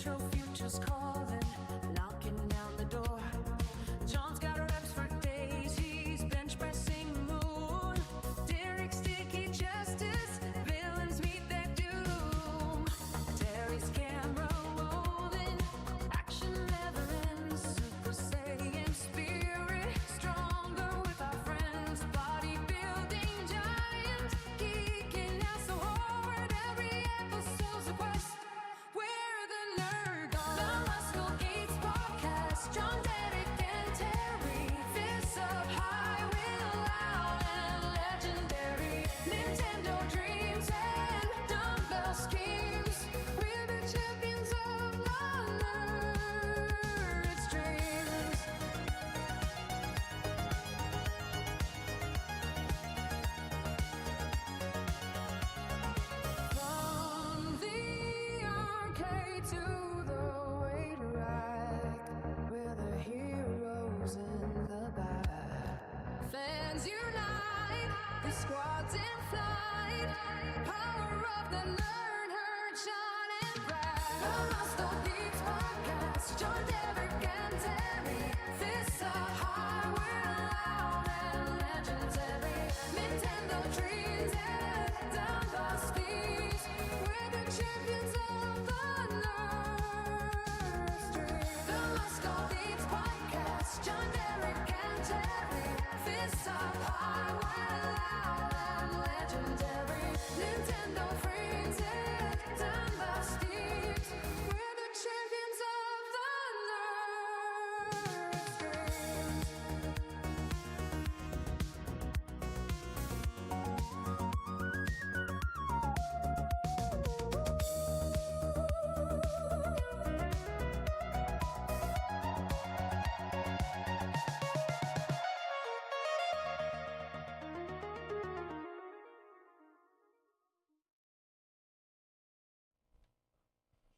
your future's calling, knocking down the door. John's got reps for days, he's bench pressing the moon. Derek's sticky justice, villains meet their doom. Terry's camera rolling, action never ends. Super Saiyan spirit, stronger with our friends. Bodybuilding giants, geeking out so hard. Every episode's a quest. We're the nerd guard. The Muscle Geeks podcast. John, Derek, and Terry. Fists up high, real loud and legendary. Nintendo dreams and dumbbell schemes. We're the champions of the nerd's dreams. From the arcade to the weight rack, we're the heroes in the back. Fans unite, the squad's in flight. Power of the nerd herd, Sean and Brad. The Muscle Geeks podcast, John, Derek, and Terry. Fists up high, we're loud and legendary. Nintendo dreams and dumbbell schemes. We're the champions of the nerd's dream. The Muscle Geeks podcast, John, Derek, and Terry. Fists up high, we're loud and legendary. Nintendo dreams and dumbbell schemes. We're the champions of the nerd's dreams.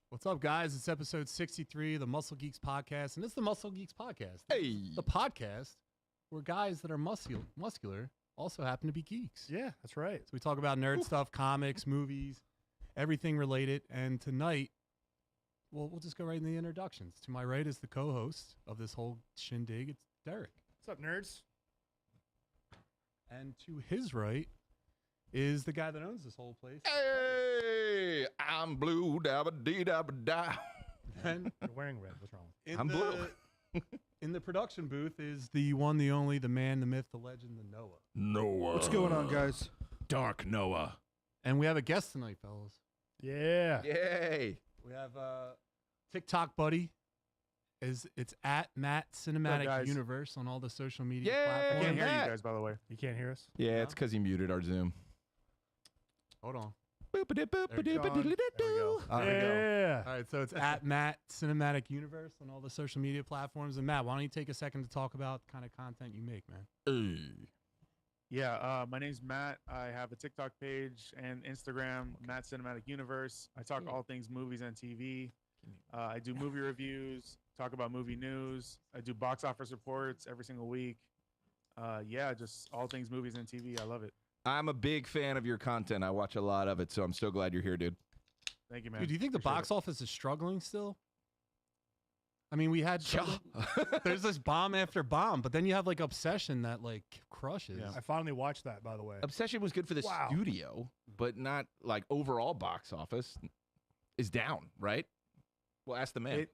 What's up, guys? It's episode 63 of the Muscle Geeks podcast, and it's the Muscle Geeks podcast. Hey. The podcast where guys that are muscular also happen to be geeks. Yeah, that's right. So we talk about nerd stuff, comics, movies, everything related. And tonight, well, we'll just go right in the introductions. To my right is the co-host of this whole shindig. It's Derek. What's up, nerds? And to his right is the guy that owns this whole place. Hey, I'm blue, dabba dee dabba da. And You're wearing red. What's wrong? I'm blue. In the production booth is the one, the only, the man, the myth, the legend, the Noah. Noah. What's going on, guys? Dark Noah. And we have a guest tonight, fellas. Yeah. Yay. We have TikTok buddy. It's at Matt Cinematic guys? Universe on all the social media Yay. I platforms. can't hear Matt. you guys, by the way. You can't hear us? Yeah, it's because he muted our Zoom. Hold on. Boop-a-dip-boop-a-dip-a-dip-a-doo. There we go. Yeah. All right, so it's at Matt Cinematic Universe on all the social media platforms. And Matt, why don't you take a second to talk about the kind of content you make, man? Hey. Yeah, my name's Matt. I have a TikTok page and Instagram, Matt Cinematic Universe. I talk all things movies and TV. I do movie reviews, talk about movie news. I do box office reports every single week. Yeah, just all things movies and TV. I love it. I'm a big fan of your content. I watch a lot of it, so I'm so glad you're here, dude. Thank you, man. Dude, do you think the Appreciate box it. office is struggling still? I mean, we had Yeah. there's this bomb after bomb, but then you have like Obsession that like crushes. Yeah. I finally watched that, by the way. Obsession was good for the Wow. studio, but not like overall box office is down, right? Well, ask the man.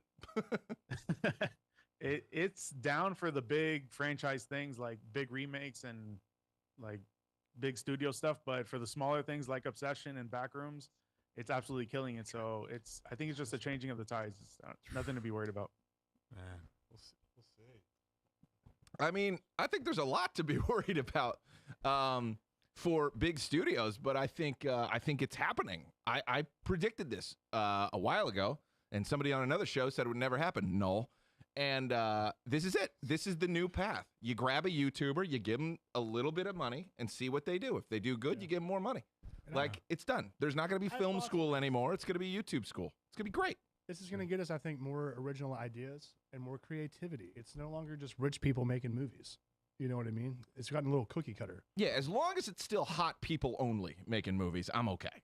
It's down for the big franchise things like big remakes and like big studio stuff, but for the smaller things like Obsession and Backrooms, it's absolutely killing it. So I think it's just a changing of the tides. It's nothing to be worried about. Man, we'll see. We'll see. I mean, I think there's a lot to be worried about for big studios, but I think it's happening. I predicted this a while ago, and somebody on another show said it would never happen. No. And this is it. This is the new path. You grab a YouTuber, you give them a little bit of money and see what they do. If they do good, you give them more money. And Like, it's done. There's not going to be I film thought- school anymore. It's going to be YouTube school. It's going to be great. This is going to get us, I think, more original ideas and more creativity. It's no longer just rich people making movies. You know what I mean? It's gotten a little cookie cutter. Yeah, as long as it's still hot people only making movies, I'm okay.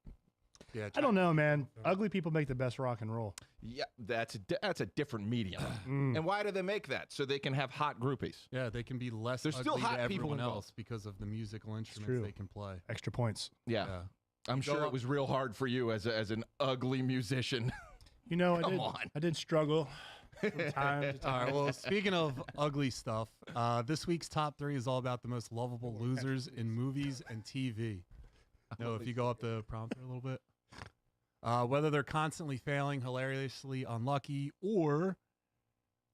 Yeah, I don't know, man. Ugly people make the best rock and roll. Yeah, that's a different medium. And why do they make that? So they can have hot groupies. Yeah, they can be less There's still ugly hot to people everyone involved. else because of the musical instruments true. they can play. Extra points. Yeah. Yeah. I'm Go sure up- it was real hard for you as an ugly musician. You know, Come on. I did struggle from time to time. All right. Well, speaking of ugly stuff, this week's top 3 is all about the most lovable losers in movies and TV. No, if you go up the prompter a little bit, whether they're constantly failing, hilariously unlucky, or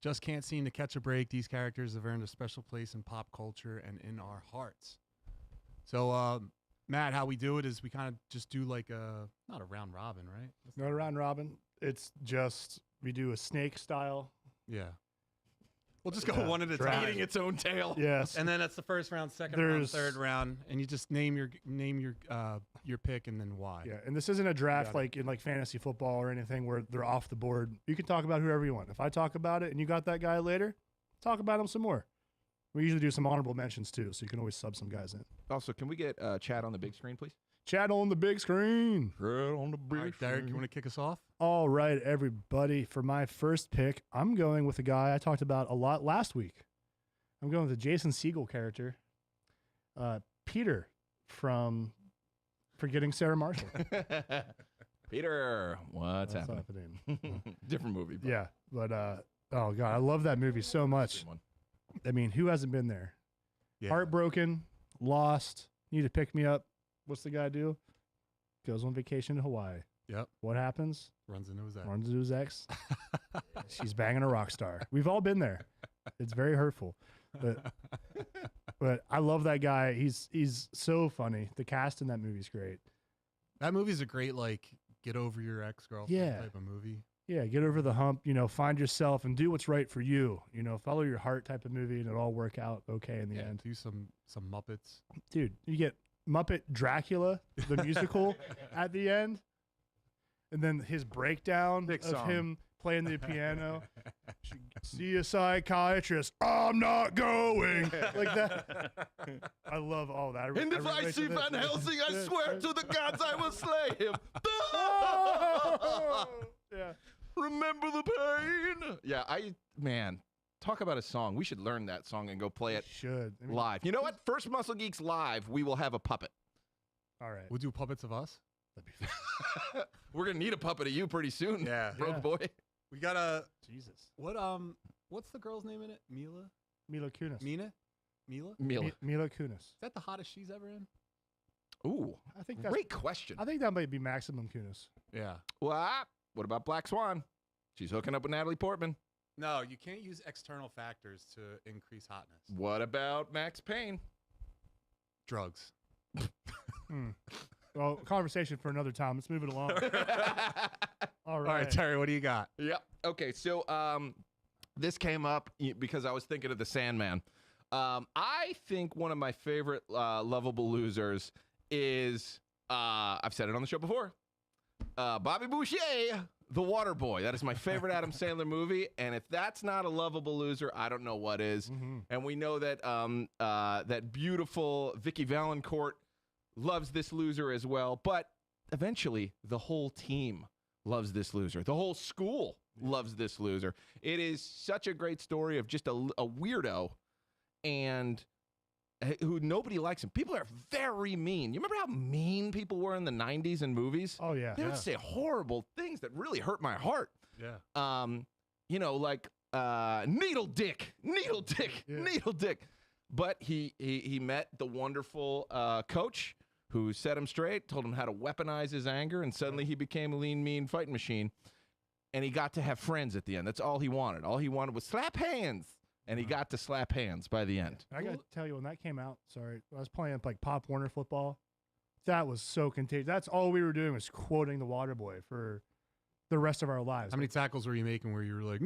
just can't seem to catch a break, these characters have earned a special place in pop culture and in our hearts. So, Matt, how we do it is we kind of just do like not a round robin, right? Not a round robin. It's just we do a snake style. Yeah. We'll just go Yeah, one at a draft. time. Eating its own tail. Yes. And then that's the first round, second round, There's- third round, and you just name your pick and then why. Yeah, and this isn't a draft Got it. like in like fantasy football or anything where they're off the board. You can talk about whoever you want. If I talk about it and you got that guy later, talk about him some more. We usually do some honorable mentions too, so you can always sub some guys in. Also, can we get chat on the big screen, please? Chat on the big screen. Chat on the big All right, Derek, you want to kick us off? All right, everybody. For my first pick, I'm going with a guy I talked about a lot last week. I'm going with the Jason Segel character, Peter from Forgetting Sarah Marshall. Peter, what's happening? happening? Different movie. But Yeah, but oh god, I love that movie so much. good one. I mean, who hasn't been there? Yeah. Heartbroken, lost, need to pick me up. What's the guy do? Goes on vacation to Hawaii. Yep. What happens? Runs into his ex. Runs into his ex. She's banging a rock star. We've all been there. It's very hurtful. But I love that guy. He's so funny. The cast in that movie's great. That movie's a great, like, get over your ex-girlfriend Yeah. type of movie. Yeah, get over the hump, find yourself and do what's right for you. Follow your heart type of movie and it'll all work out okay in the end. Do some Muppets. Dude, you get Muppet Dracula, the musical at the end. And then his breakdown Big of song. him playing the piano. See a psychiatrist. I'm not going. Like that. I love all that. And if I relate see to this. Van Helsing, I swear to the gods I will slay him. Yeah. Remember the pain. Yeah, talk about a song. We should learn that song and go play it Should. I mean, live. You know what? First Muscle Geeks live, we will have a puppet. all right. We'll do puppets of us. That'd be fun. We're gonna need a puppet of you pretty soon. Yeah. broke Yeah. boy. We got a Jesus. what's the girl's name in it? Mila? Mila Kunis. Mila? Mila. Mila Kunis. Is that the hottest she's ever in? Ooh, I think that's. great question. I think that might be Maximum Kunis. Yeah. What about Black Swan? She's hooking up with Natalie Portman. No, you can't use external factors to increase hotness. What about Max Payne? Drugs. Well, conversation for another time. Let's move it along. All All right. right, Terry, what do you got? Yep. Okay, so this came up because I was thinking of the Sandman. I think one of my favorite lovable losers is I've said it on the show before. Bobby Boucher, the Water Boy. That is my favorite Adam Sandler movie, and if that's not a lovable loser, I don't know what is. And we know that that beautiful Vicky Valancourt loves this loser as well, but eventually the whole team loves this loser. The whole school loves this loser. It is such a great story of just a weirdo and who nobody likes him. People are very mean. You remember how mean people were in the 90s in movies? Oh, yeah. They would say horrible things that really hurt my heart. Yeah. Like needle dick. But he met the wonderful coach who set him straight, told him how to weaponize his anger, and suddenly he became a lean, mean fighting machine. And he got to have friends at the end. That's all he wanted. All he wanted was slap hands. And he got to slap hands by the end. I got to tell you, when that came out, sorry, I was playing like Pop Warner football. That was so contagious. That's all we were doing was quoting the Water Boy for the rest of our lives. How many tackles were you making where you were like,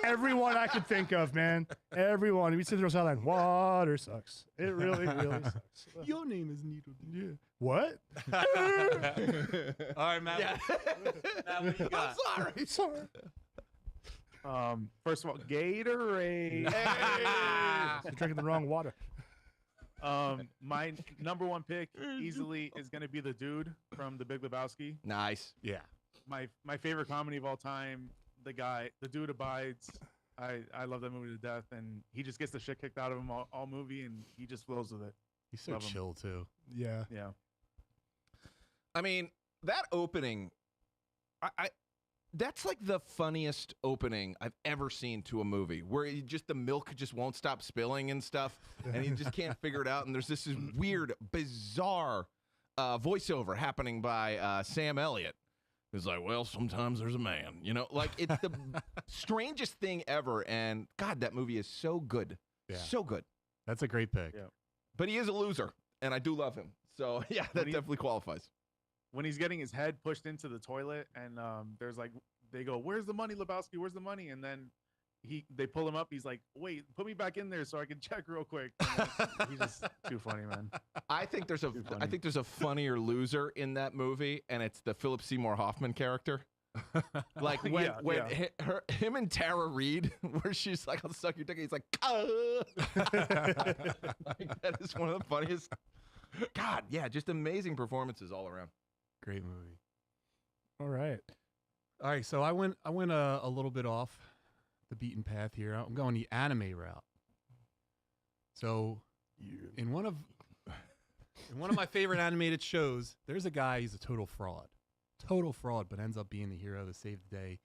Everyone I could think of, man. Everyone. We sit there sideline. Water sucks. It really, really sucks. your name is Needle? Yeah. What? All right, Matt. Yeah. Matt, what do you got? I'm sorry. First of all, Gatorade. You're drinking the wrong water. My number one pick easily is going to be the dude from The Big Lebowski. Nice. Yeah. My favorite comedy of all time. The dude abides. I love that movie to death, and he just gets the shit kicked out of him all movie, and he just flows with it. He's so Love him. chill too. Yeah. Yeah. I mean, that opening, I that's like the funniest opening I've ever seen to a movie, where the milk just won't stop spilling and stuff, and you just can't figure it out. And there's this weird, bizarre voiceover happening by Sam Elliott. It's like, well, sometimes there's a man, like it's the strangest thing ever. And God, that movie is so good. Yeah. So good. That's a great pick. Yeah. But he is a loser, and I do love him. So yeah, that definitely qualifies. When he's getting his head pushed into the toilet, and there's like, they go, "Where's the money, Lebowski? Where's the money?" And then they pull him up. He's like, "Wait, put me back in there so I can check real quick." He's just too funny, man. I think there's Too funny. a funnier loser in that movie, and it's the Philip Seymour Hoffman character. Like when him and Tara Reid, where she's like, "I'll suck your dick," he's like, like, that is one of the funniest. God, yeah, just amazing performances all around. Great movie. All right. All right, so I went a little bit off the beaten path here. I'm going the anime route. So in one of my favorite animated shows, there's a guy, he's a total fraud, but ends up being the hero to save the day.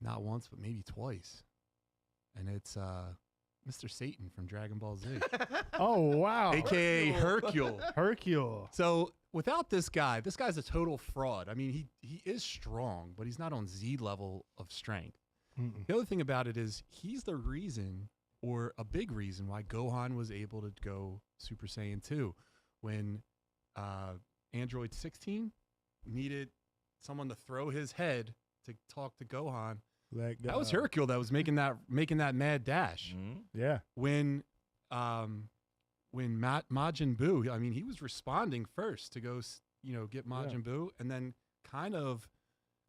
Not once, but maybe twice. And it's Mr. Satan from Dragon Ball Z, Oh, wow. aka Hercule. Hercule. So without this guy's a total fraud. I mean, he is strong, but he's not on Z level of strength. Mm-mm. The other thing about it is he's the reason, or a big reason, why Gohan was able to go Super Saiyan 2 when Android 16 needed someone to throw his head to talk to Gohan. That was Hercule that was making that mad dash. Yeah. When Majin Buu, I mean, he was responding first to go, get Majin Buu, and then kind of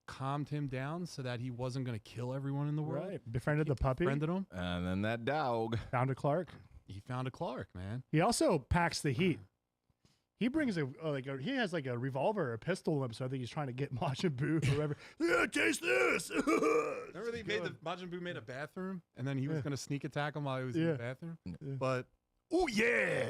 calmed him down so that he wasn't going to kill everyone in the world. Right. Befriended the puppy. Befriended him. And then that dog. Found a Clark. He found a Clark, man. He also packs the heat. He brings he has like a revolver or a pistol in him, so I think he's trying to get Majin Buu or whoever. Yeah, taste this. Remember Majin Buu made a bathroom, and then he was going to sneak attack him while he was in the bathroom? Yeah. But, oh yeah!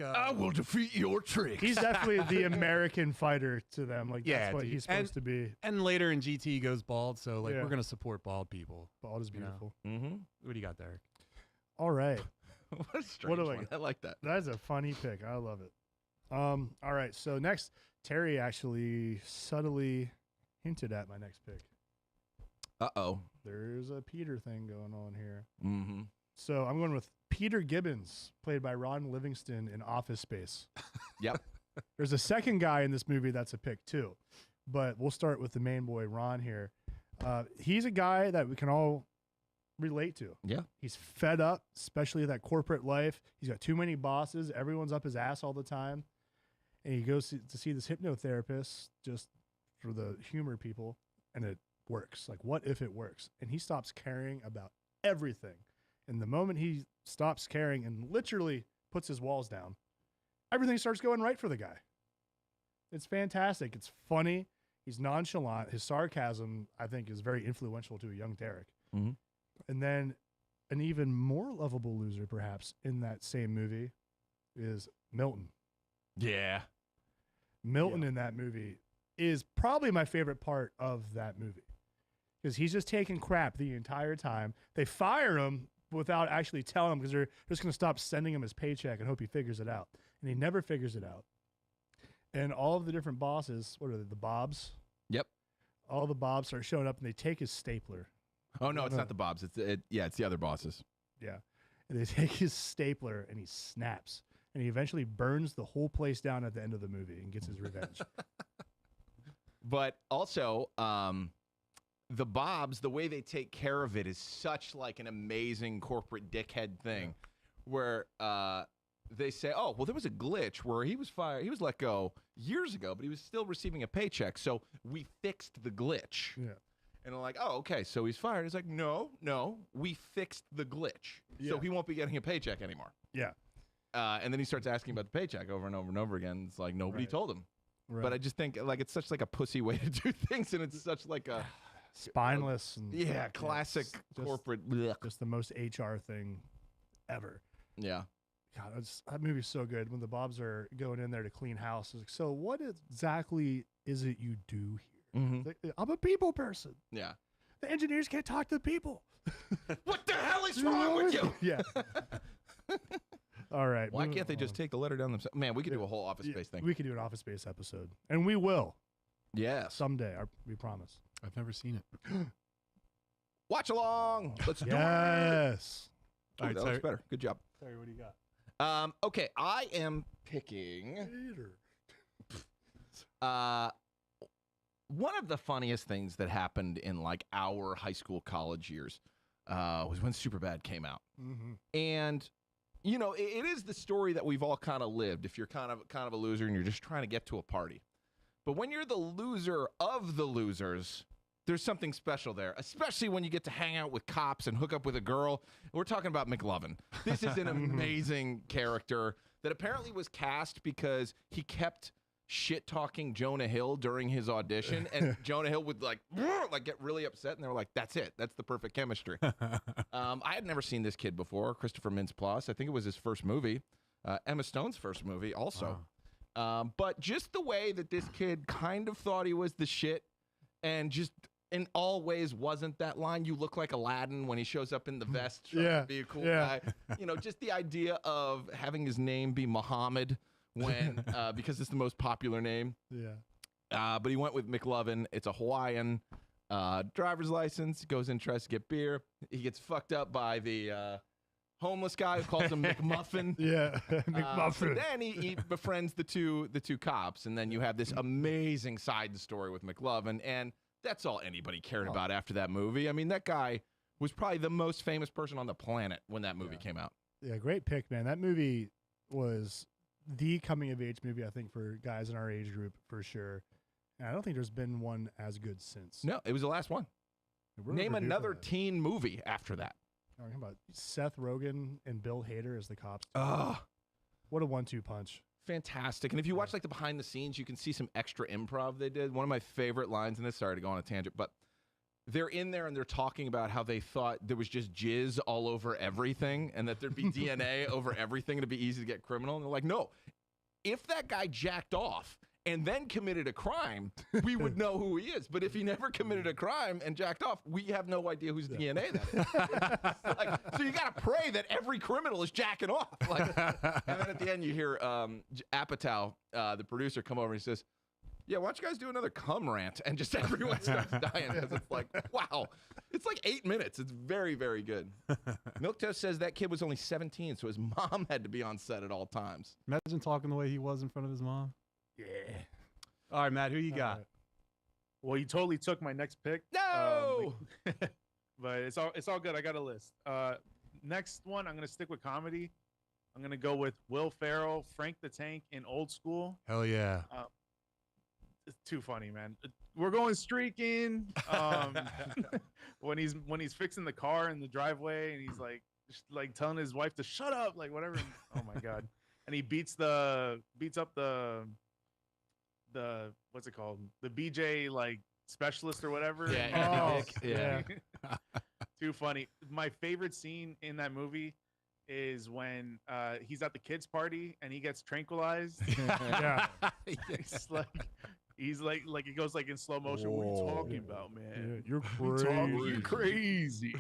I will defeat your tricks. He's definitely the American fighter to them. Like, that's what dude. he's supposed to be. And later in GT, he goes bald, so Yeah. we're going to support bald people. Bald is You know. beautiful. Mm-hmm. What do you got, Derek? All right. What a strange do I one. get? I like that. That's a funny pick. I love it. All right. So next, Terry actually subtly hinted at my next pick. Uh-oh. There's a Peter thing going on here. Mm-hmm. So I'm going with Peter Gibbons, played by Ron Livingston in Office Space. Yep. There's a second guy in this movie that's a pick too, but we'll start with the main boy, Ron, here. He's a guy that we can all relate to. Yeah. He's fed up, especially that corporate life. He's got too many bosses. Everyone's up his ass all the time. And he goes to see this hypnotherapist just for the humor people, and it works. Like, what if it works? And he stops caring about everything. And the moment he stops caring and literally puts his walls down, everything starts going right for the guy. It's fantastic. It's funny. He's nonchalant. His sarcasm, I think, is very influential to a young Derek. Mm-hmm. And then an even more lovable loser, perhaps, in that same movie is Milton. Yeah. Milton in that movie is probably my favorite part of that movie, because he's just taking crap the entire time. They fire him without actually telling him, because they're just going to stop sending him his paycheck and hope he figures it out. And he never figures it out. And all of the different bosses, what are they, the Bobs? Yep. All the Bobs start showing up, and they take his stapler. Oh, no, it's not the Bobs. It's the other bosses. Yeah. And they take his stapler, and he snaps. And he eventually burns the whole place down at the end of the movie and gets his revenge. But also, the Bobs, the way they take care of it is such like an amazing corporate dickhead thing, where they say, oh, well, there was a glitch where he was fired. He was let go years ago, but he was still receiving a paycheck. So we fixed the glitch. Yeah. And they're like, oh, okay, so he's fired. He's like, no, we fixed the glitch. So Yeah. he won't be getting a paycheck anymore. Yeah. And then he starts asking about the paycheck over and over and over again. It's like nobody Right. told him. Right. But I just think like it's such like a pussy way to do things, and it's such like a spineless. And, classic just- corporate. Blech. Just the most HR thing ever. Yeah. God, that movie's so good when the Bobs are going in there to clean house. It's like, so what exactly is it you do here? Mhm. Like, I'm a people person. Yeah. The engineers can't talk to the people. What the hell is wrong with you? Yeah. All right. Why moving can't they just on. take the letter down themselves? Man, we could do a whole Office Yeah, Space thing. We could do an Office Space episode, and we will Yes. someday. We promise. I've never seen it. Watch along. Let's do it. Yes. Ooh, All right, that looks sorry. better. Good job. Sorry, what do you got? Okay, I am picking Peter. one of the funniest things that happened in like our high school, college years was when Superbad came out. Mm-hmm. And you know, it is the story that we've all kind of lived. If you're kind of a loser and you're just trying to get to a party, but when you're the loser of the losers, there's something special there, especially when you get to hang out with cops and hook up with a girl. We're talking about McLovin. This is an amazing character that apparently was cast because he kept shit talking Jonah Hill during his audition, and Jonah Hill would like get really upset, and they were like, "That's it. That's the perfect chemistry." I had never seen this kid before, Christopher Mintz-Plasse. I think it was his first movie, Emma Stone's first movie, also. But just the way that this kid kind of thought he was the shit, and just in all ways wasn't that line. You look like Aladdin when he shows up in the vest, trying to be a cool guy. You know, just the idea of having his name be Muhammad when because it's the most popular name. Yeah. But he went with McLovin. It's a Hawaiian driver's license. He goes in, tries to get beer. He gets fucked up by the homeless guy who calls him McMuffin. Yeah. McMuffin. Then he befriends the two cops, and then you have this amazing side story with McLovin, and that's all anybody cared about after that movie. I mean, that guy was probably the most famous person on the planet when that movie came out. Yeah, great pick, man. That movie was the coming of age movie, I think, for guys in our age group for sure. And I don't think there's been one as good since. No, it was the last one. We're Name overdue for another that. teen movie after that. Talking about Seth Rogen and Bill Hader as the cops. Ah. What a 1-2 punch. Fantastic. And if you watch like the behind the scenes, you can see some extra improv they did. One of my favorite lines in this, sorry to go on a tangent, but they're in there and they're talking about how they thought there was just jizz all over everything and that there'd be DNA over everything and it'd be easy to get criminal. And they're like, no, if that guy jacked off and then committed a crime, we would know who he is. But if he never committed a crime and jacked off, we have no idea whose DNA that is. Like, so you got to pray that every criminal is jacking off. Like, and then at the end, you hear Apatow, the producer, come over and he says, yeah, why don't you guys do another cum rant? And just everyone starts dying because it's like, wow. It's like 8 minutes. It's very, very good. Milk Toast says that kid was only 17, so his mom had to be on set at all times. Imagine talking the way he was in front of his mom. Yeah. All right, Matt, who you got? Well, you totally took my next pick. No! But it's all good. I got a list. Next one, I'm gonna stick with comedy. I'm gonna go with Will Ferrell, Frank the Tank in Old School. Hell yeah. It's too funny, man. We're going streaking. When he's fixing the car in the driveway, and he's like telling his wife to shut up, like whatever. Oh my god! And he beats up the what's it called? The BJ like specialist or whatever. Yeah, yeah. Too funny. My favorite scene in that movie is when he's at the kids' party and he gets tranquilized. Yeah. He's like it goes like in slow motion. What are you talking about, man? You're You're crazy. crazy.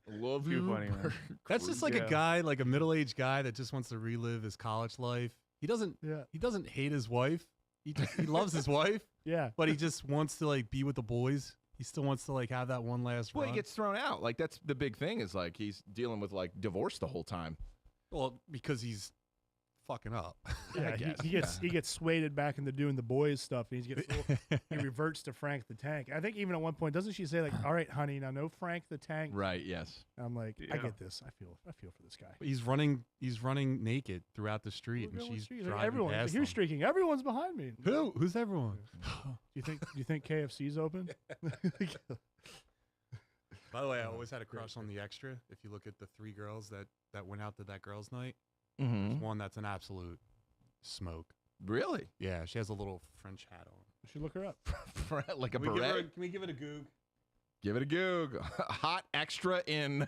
Love Too funny, man. That's just like Yeah. a guy, like a middle-aged guy that just wants to relive his college life. He doesn't hate his wife. He loves his wife, Yeah. but he just wants to like be with the boys. He still wants to like have that one last Well, run. he gets thrown out. Like that's the big thing is like he's dealing with like divorce the whole time. Well, because he's fucking up. Yeah, he gets swayed back into doing the boys stuff. And he reverts to Frank the Tank. I think even at one point, doesn't she say like, "All right, honey, now no Frank the Tank"? Right. Yes. And I'm like, I Yeah. get this. I feel for this guy. He's running naked throughout the street, and she's Like, driving everyone. past You're him. streaking. Everyone's behind me. Who? Who's everyone? Do you think KFC's open? By the way, I always had a crush on the extra. If you look at the 3 girls that went out to that girls' night, Mm-hmm. There's one that's an absolute smoke. Really? Yeah, she has a little French hat on. We should look her up. Like a Can we give her beret? can we give it a goog? Give it a goog. Hot extra in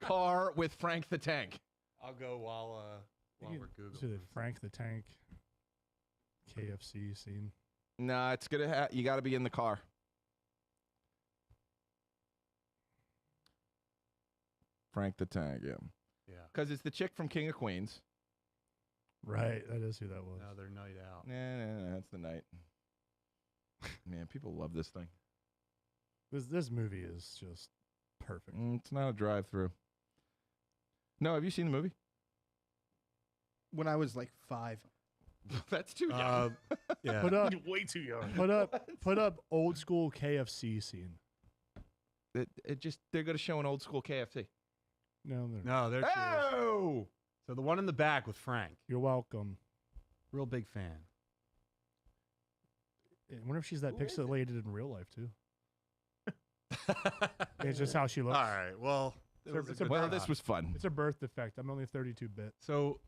car with Frank the Tank. I'll go while we're See the googling. Frank the Tank KFC scene. Nah, it's gonna. You got to be in the car. Frank the Tank, yeah. Yeah. Because it's the chick from King of Queens. Right, that is who that was. Another night out. Nah, that's the night. Man, people love this thing. This movie is just perfect. It's not a drive-through. No, have you seen the movie? When I was like 5. That's too young. Yeah. Put up, Way too young. put up old school KFC scene. It just they're gonna show an old school KFC. No, they're not. No, there she is. Oh, So the one in the back with Frank. You're welcome. Real big fan. I wonder if she's that Who is pixelated in real life too. It's just how she looks. All right. Well, it was a it's a good well, try. this was fun. It's a birth defect. I'm only 32-bit. So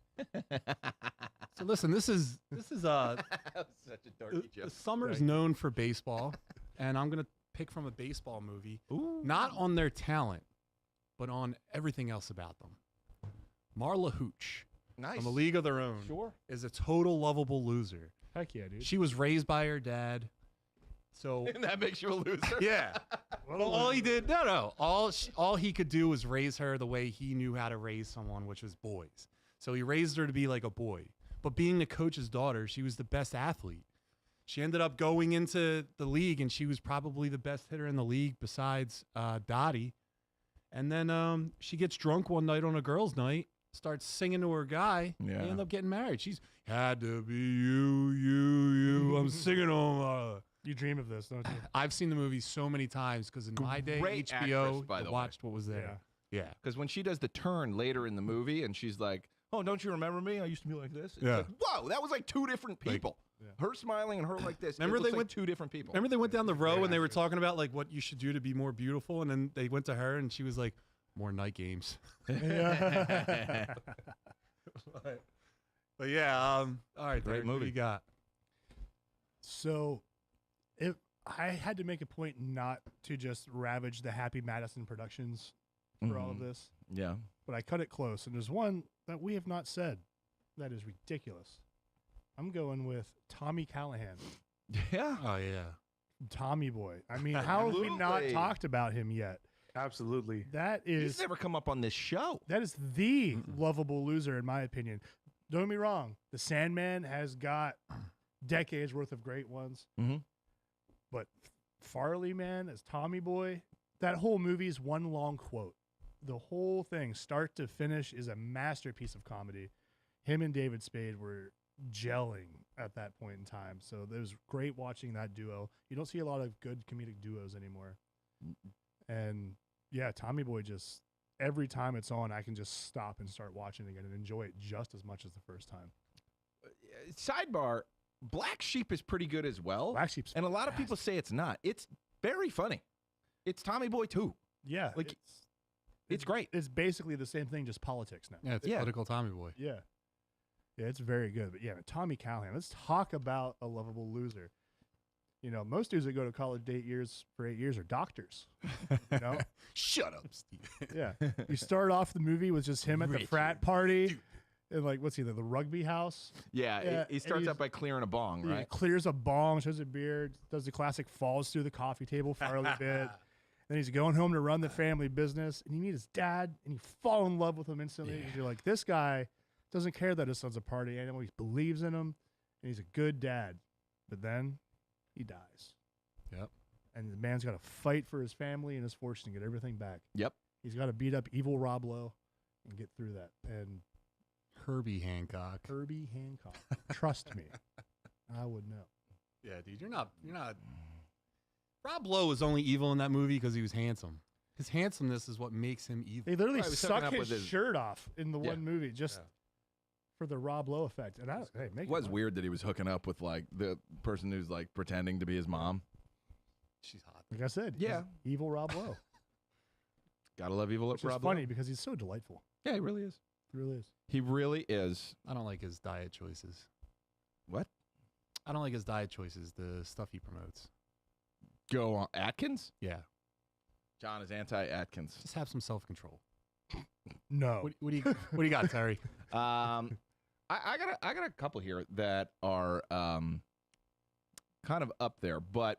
listen, this is That was such a darky the joke. summer's Right. known for baseball, and I'm gonna pick from a baseball movie, Ooh. not on their talent, but on everything else about them. Marla Hooch Nice. from A League of Their Own Sure. is a total lovable loser. Heck yeah, dude. She was raised by her dad, so And that makes you a loser. yeah. Well, all he did, all he could do was raise her the way he knew how to raise someone, which was boys. So he raised her to be like a boy. But being the coach's daughter, she was the best athlete. She ended up going into the league, and she was probably the best hitter in the league besides Dottie. And then she gets drunk one night on a girls' night, starts singing to her guy, and Yeah. they end up getting married. She's had to be you. I'm singing on. You dream of this, don't you? I've seen the movie so many times because in my day, Great HBO actress, by the way. watched what was there. Yeah. Because when she does the turn later in the movie, and she's like, "Oh, don't you remember me? I used to be like this." It's Yeah. like, whoa, that was like two different people. Yeah. Her smiling and her like this. Remember it they looks like went- two different people. Remember they went down the row Great and they were actress. talking about like what you should do to be more beautiful, and then they went to her and she was like, "More night games." Yeah. But yeah, all right, Great Derek, what do movie. you got? So, I had to make a point not to just ravage the Happy Madison Productions for all of Mhm. this, Yeah. but I cut it close. And there's one that we have not said that is ridiculous. I'm going with Tommy Callahan, Yeah. Oh yeah, Tommy Boy. I mean, how have we not Absolutely. talked about him yet? Absolutely. That He's is never come up on this show. that is the lovable loser in my opinion. Don't get me wrong. The Sandman has got decades worth of great ones. Mhm. But Farley, man, as Tommy Boy, that whole movie is one long quote. The whole thing, start to finish, is a masterpiece of comedy. Him and David Spade were gelling at that point in time. So it was great watching that duo. You don't see a lot of good comedic duos anymore. And yeah, Tommy Boy just, every time it's on, I can just stop and start watching again and enjoy it just as much as the first time. Sidebar: Black Sheep is pretty good as well, Black Sheep's and a lot of people say it's not. It's very funny. It's Tommy Boy too. yeah, like, it's great. It's basically the same thing, just politics now. yeah, it's Yeah. political Tommy Boy. Yeah. Yeah, it's very good. But yeah, Tommy Callahan, let's talk about a lovable loser. You know, most dudes that go to college for 8 years are doctors. You know? Shut up, Steve. Yeah. You start off the movie with just him at the frat party. And like, what's he, the rugby house? Yeah, Yeah, he and starts he's- out by clearing a bong, He right? clears a bong, shows a beard, does the classic falls through the coffee table Farley did. Then he's going home to run the family business, and you meet his dad, and you fall in love with him instantly. Because you're like, this guy doesn't care that his son's a party animal. He believes in him, and he's a good dad. But then he dies. Yep. And the man's got to fight for his family and his fortune to get everything back. Yep. He's got to beat up evil Rob Lowe and get through that. And Herbie Hancock. Herbie Hancock, trust me, I would know. Yeah, dude, you're not. Rob Lowe was only evil in that movie because he was handsome. His handsomeness is what makes him evil. They literally Right, he was hooking suck up his with his- shirt off in the Yeah. one movie just Yeah. for the Rob Lowe effect. And hey, make It was money. weird that he was hooking up with like the person who's like pretending to be his mom. She's hot. Like I said, he's Yeah. evil Rob Lowe. Gotta love evil Which is Rob funny Lowe. because he's so delightful. Yeah, he really is. He really is. He really is. I don't like his diet choices. What? I don't like his diet choices, the stuff he promotes. Go on. Atkins? Yeah. John is anti-Atkins. Just have some self-control. No. What do you got, Terry? I got a couple here that are kind of up there, but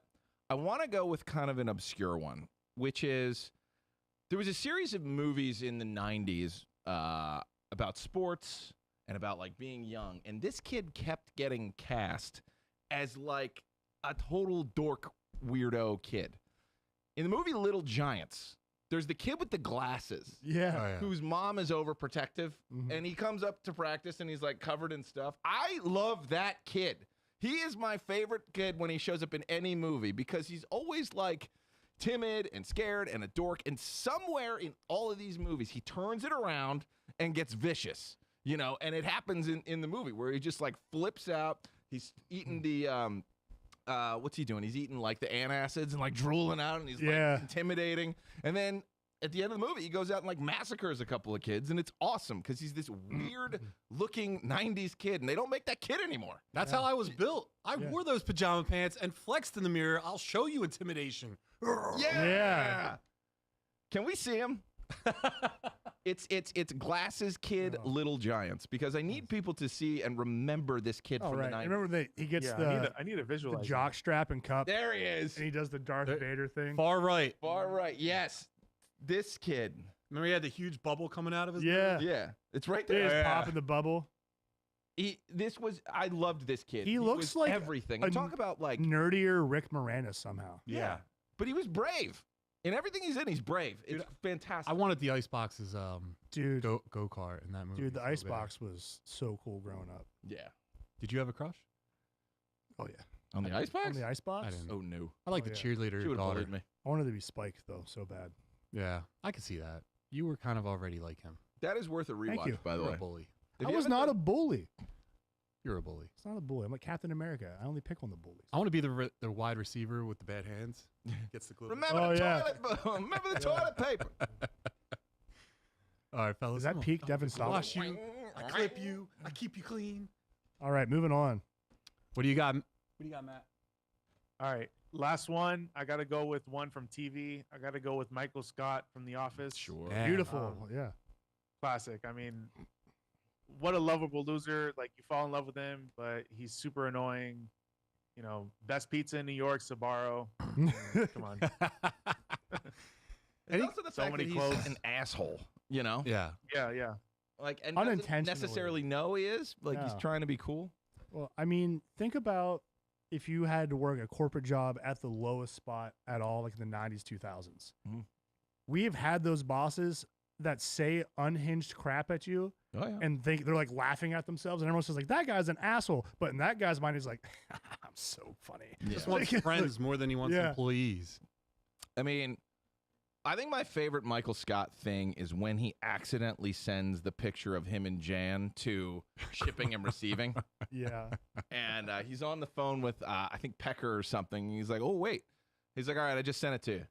I want to go with kind of an obscure one, which is there was a series of movies in the 90s about sports and about like being young, and this kid kept getting cast as like a total dork weirdo kid. In the movie Little Giants, there's the kid with the glasses. Yeah. Oh, yeah. Whose mom is overprotective, Mhm. and he comes up to practice and he's like covered in stuff. I love that kid. He is my favorite kid when he shows up in any movie because he's always like timid and scared and a dork. And somewhere in all of these movies, he turns it around and gets vicious, you know, and it happens in the movie where he just like flips out. He's eating the, what's he doing? He's eating like the antacids and like drooling out and he's like intimidating. And then at the end of the movie, he goes out and like massacres a couple of kids. And it's awesome because he's this weird looking 90s kid and they don't make that kid anymore. That's how I was built. I wore those pajama pants and flexed in the mirror. I'll show you intimidation. Yeah. Can we see him? It's Glasses Kid Little Giants because I need people to see and remember this kid from the 90s. Remember that he gets I need to the visualize jock strap and cup, There he is. and he does the Darth Vader thing. Far right. Far right. Yes. This kid. Remember he had the huge bubble coming out of his Yeah. Yeah. It's right They there. just pop in the bubble. I loved this kid. He looks was like everything. a And talk about like Nerdier Rick Moranis somehow. yeah. But he was brave. In everything he's in, he's brave. It's fantastic. I wanted the Icebox's Dude, go kart in that movie. dude, the so bad. Icebox was so cool growing up. Yeah. Did you have a crush? Oh yeah. On the Icebox? On the Icebox? I didn't. Oh no. I like Oh, the yeah. cheerleader She would have daughter. bullied me. I wanted to be Spike though, so bad. Yeah, I could see that. You were kind of already like him. That is worth a Thank you. rewatch, by the You're way. a bully. If I you was haven't not done- a bully. You're a bully. It's not a bully. I'm like Captain America. I only pick on the bullies. I want to be the wide receiver with the bad hands. Gets the clue. Remember Oh, the yeah. toilet. Remember the toilet paper. All right, fellas. Is that come on. peak Devin I Sawa? wash you. I clip you. I keep you clean. All right, moving on. What do you got? What do you got, Matt? All right, last one. I got to go with one from TV. I got to go with Michael Scott from The Office. Sure. Yeah. Beautiful. Yeah. Classic. I mean, what a lovable loser. Like, you fall in love with him, but he's super annoying. You know, best pizza in New York, Sbarro. Come on. And also the So fact many that he's quotes. an asshole, you know? Yeah. Yeah. Like, and doesn't Unintentionally. necessarily know he is. Like, he's No. trying to be cool. Well, I mean, think about if you had to work a corporate job at the lowest spot at all, like in the 90s, 2000s. Mhm. We have had those bosses that say unhinged crap at you Oh, yeah. and think they're like laughing at themselves, and everyone says like, that guy's an asshole. But in that guy's mind, he's like, I'm so funny. Just wants friends more than he wants Yeah. employees. I mean, I think my favorite Michael Scott thing is when he accidentally sends the picture of him and Jan to shipping and receiving. Yeah. And he's on the phone with, I think, Pecker or something. He's like, oh, wait. He's like, all right, I just sent it to you.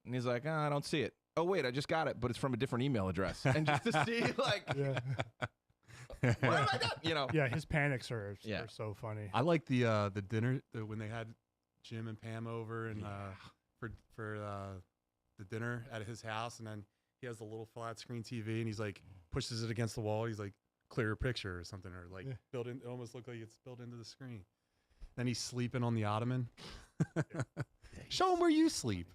And he's like, I don't see it. Oh, wait, I just got it, but it's from a different email address. And just to see, like, Yeah. what have I done? You know? Yeah. His panics are Yeah. so funny. I like the dinner when they had Jim and Pam over and for the dinner at his house, and then he has the little flat screen TV and he's like pushes it against the wall. He's like, clear picture or something, or like built in. It almost looked like it's built into the screen. Then he's sleeping on the ottoman. Show him where you sleep.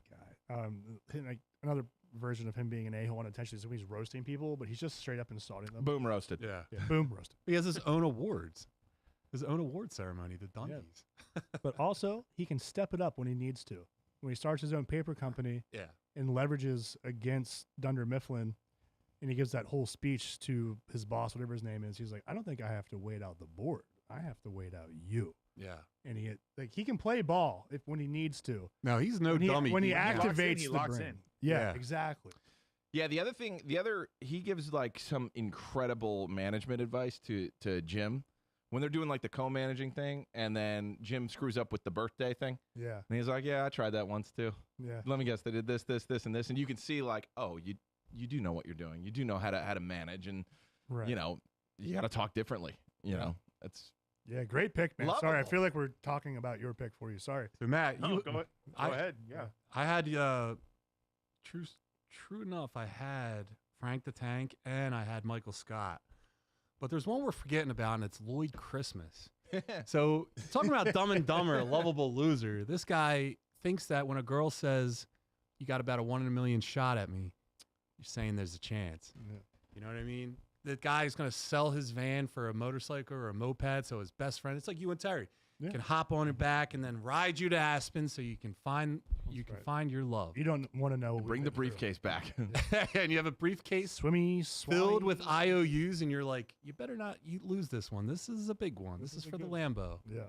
Like another version of him being an a-hole unintentionally is when he's roasting people, but he's just straight up insulting them. Boom, roasted. Yeah. Yeah, boom, roasted. He has his own awards. His own award ceremony, the Dundies. But also, he can step it up when he needs to. When he starts his own paper company Yeah. and leverages against Dunder Mifflin, and he gives that whole speech to his boss, whatever his name is, he's like, I don't think I have to wait out the board. I have to wait out you. Yeah. And he can play ball when he needs to. No, he's no when he, dummy. When he locks in, activates he the locks brain. in. Yeah, Yeah. exactly. Yeah, he gives like some incredible management advice to Jim when they're doing like the co-managing thing, and then Jim screws up with the birthday thing. Yeah, And he's like, yeah, I tried that once too. yeah. Let me guess, they did this, and this. And you can see like, oh, you do know what you're doing. You do know how to manage. And Right. you know, you got to talk differently. You know, that's Yeah, great pick, man. Sorry, I Lovable. feel like we're talking about your pick for you. Sorry. So Matt, No, you go ahead. Yeah. I had true enough. I had Frank the Tank and I had Michael Scott, but there's one we're forgetting about, and it's Lloyd Christmas. So talking about Dumb and Dumber, a lovable loser. This guy thinks that when a girl says you got about a 1 in a million shot at me, you're saying there's a chance. Yeah. You know what I mean? The guy's gonna sell his van for a motorcycle or a moped, so his best friend, it's like you and Terry, Yeah. can hop on your back and then ride you to Aspen so you can find right. find your love. You don't want to know. what bring we've the been through. briefcase back. And you have a briefcase Swimmy, filled with swally. IOUs, and you're like, you better not lose this one. This is a big one. This is is a for the good Lambo. Yeah.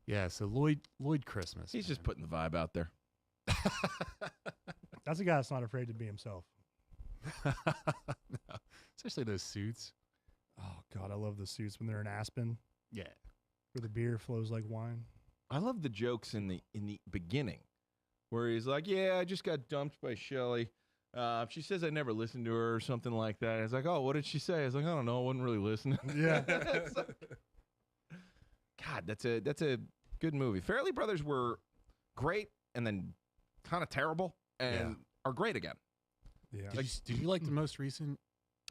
Yeah, so Lloyd Christmas. He's just man. putting the vibe out there. That's a guy that's not afraid to be himself. No. Especially those suits. Oh God, I love the suits when they're in Aspen, Yeah. where the beer flows like wine. I love the jokes in the beginning, where he's like, "Yeah, I just got dumped by Shelly. She says I never listened to her or something like that." It's like, "Oh, what did she say?" I was like, "I don't know. I wasn't really listening." Yeah. It's like- God, that's a good movie. Fairley Brothers were great and then kind of terrible and are great again. Yeah. Did you like the most recent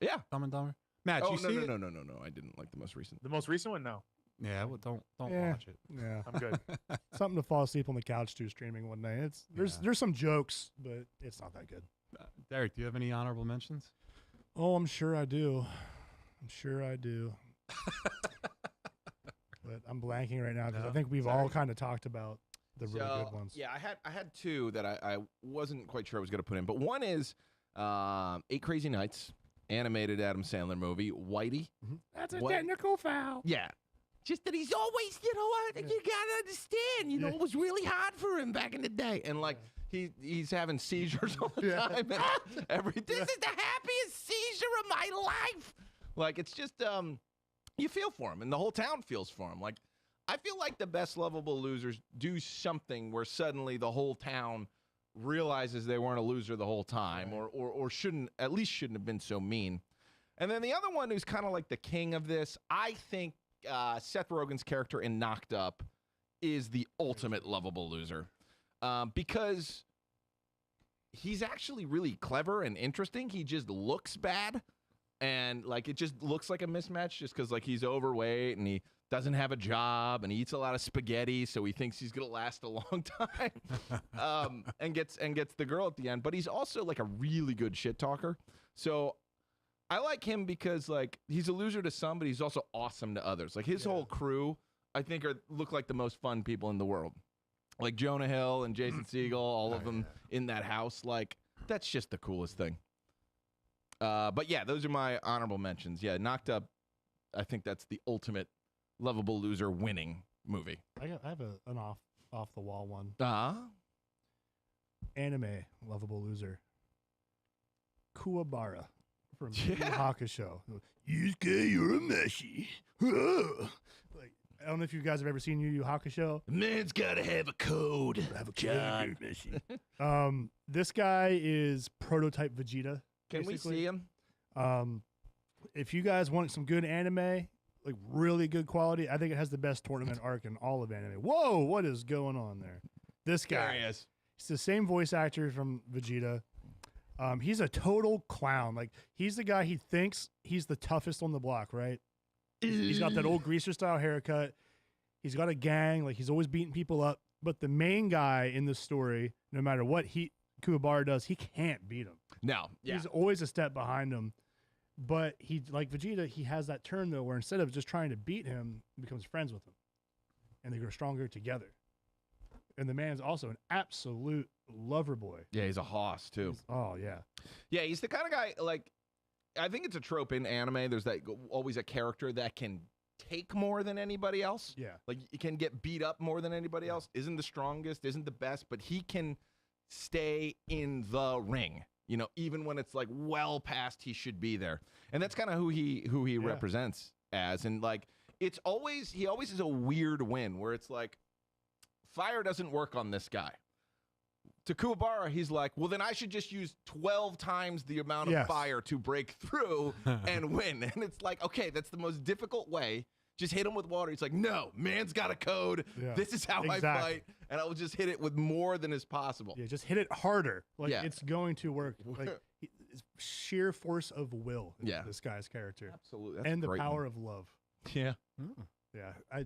Yeah. Dumb and Dumber? Matt, Oh you see it? no! I didn't like the most recent. The most recent one, no. Yeah, well, don't Yeah. watch it. Yeah. I'm good. Something to fall asleep on the couch to streaming one night. Yeah. There's some jokes, but it's not that good. Derek, do you have any honorable mentions? Oh, I'm sure I do. But I'm blanking right now because I No? think we've Sorry. all kind of talked about the really good ones. Yeah, I had two that I wasn't quite sure I was going to put in, but one is 8 Crazy Nights, animated Adam Sandler movie, Whitey. That's a What? technical foul. Yeah. Just that he's always, you gotta understand, Yeah. it was really hard for him back in the day. And like he's having seizures all the Yeah. time. And this is the happiest seizure of my life. Like it's just you feel for him and the whole town feels for him. Like I feel like the best lovable losers do something where suddenly the whole town realizes they weren't a loser the whole time, or shouldn't have been so mean. And then the other one who's kind of like the king of this, I think Seth Rogen's character in Knocked Up is the ultimate lovable loser because he's actually really clever and interesting. He just looks bad, and like it just looks like a mismatch just because like he's overweight and he doesn't have a job and he eats a lot of spaghetti, so he thinks he's gonna last a long time, and gets the girl at the end. But he's also like a really good shit talker. So I like him because like he's a loser to some, but he's also awesome to others. Like his whole crew, I think, look like the most fun people in the world. Like Jonah Hill and Jason Segel, all of them in that house. Like that's just the coolest thing. But yeah, those are my honorable mentions. Yeah, Knocked Up. I think that's the ultimate lovable loser winning movie. I have an off the wall one. Anime lovable loser. Kuwabara from Yu Yu Hakusho. Yusuke, you're a meshy. Like, I don't know if you guys have ever seen Yu Yu Hakusho. Man's gotta have a code. John. This guy is prototype Vegeta. Can we basically. see him? If you guys want some good anime, like really good quality, I think it has the best tournament arc in all of anime. Whoa, what is going on there? This guy. There he is. He's the same voice actor from Vegeta. He's a total clown. Like he's the guy he thinks he's the toughest on the block, right? He's got that old greaser style haircut. He's got a gang. Like he's always beating people up. But the main guy in the story, no matter what Kuwabara does, he can't beat him. No. Yeah. He's always a step behind him. But he, like Vegeta, he has that turn though, where instead of just trying to beat him, he becomes friends with him, and they grow stronger together. And the man's also an absolute lover boy. Yeah, he's a hoss too. Oh yeah, Yeah, he's the kind of guy, like, I think it's a trope in anime. There's that always a character that can take more than anybody else. yeah. Like, you can get beat up more than anybody else. Isn't the strongest, isn't the best, but he can stay in the ring, even when it's, like, well past he should be there. And that's kind of who he represents as. And, like, he always is a weird win where it's like, fire doesn't work on this guy. to Kuwabara, he's like, well, then I should just use 12 times the amount of Yes. fire to break through and win. And it's like, okay, that's the most difficult way. Just hit him with water. He's like, no, man's got a code. Yeah. This is how I Exactly. fight. And I will just hit it with more than is possible. Yeah, just hit it harder. Like Yeah. it's going to work. Like it's sheer force of will. is Yeah. this guy's character Absolutely. That's and the great, power man. of love. Yeah. Yeah,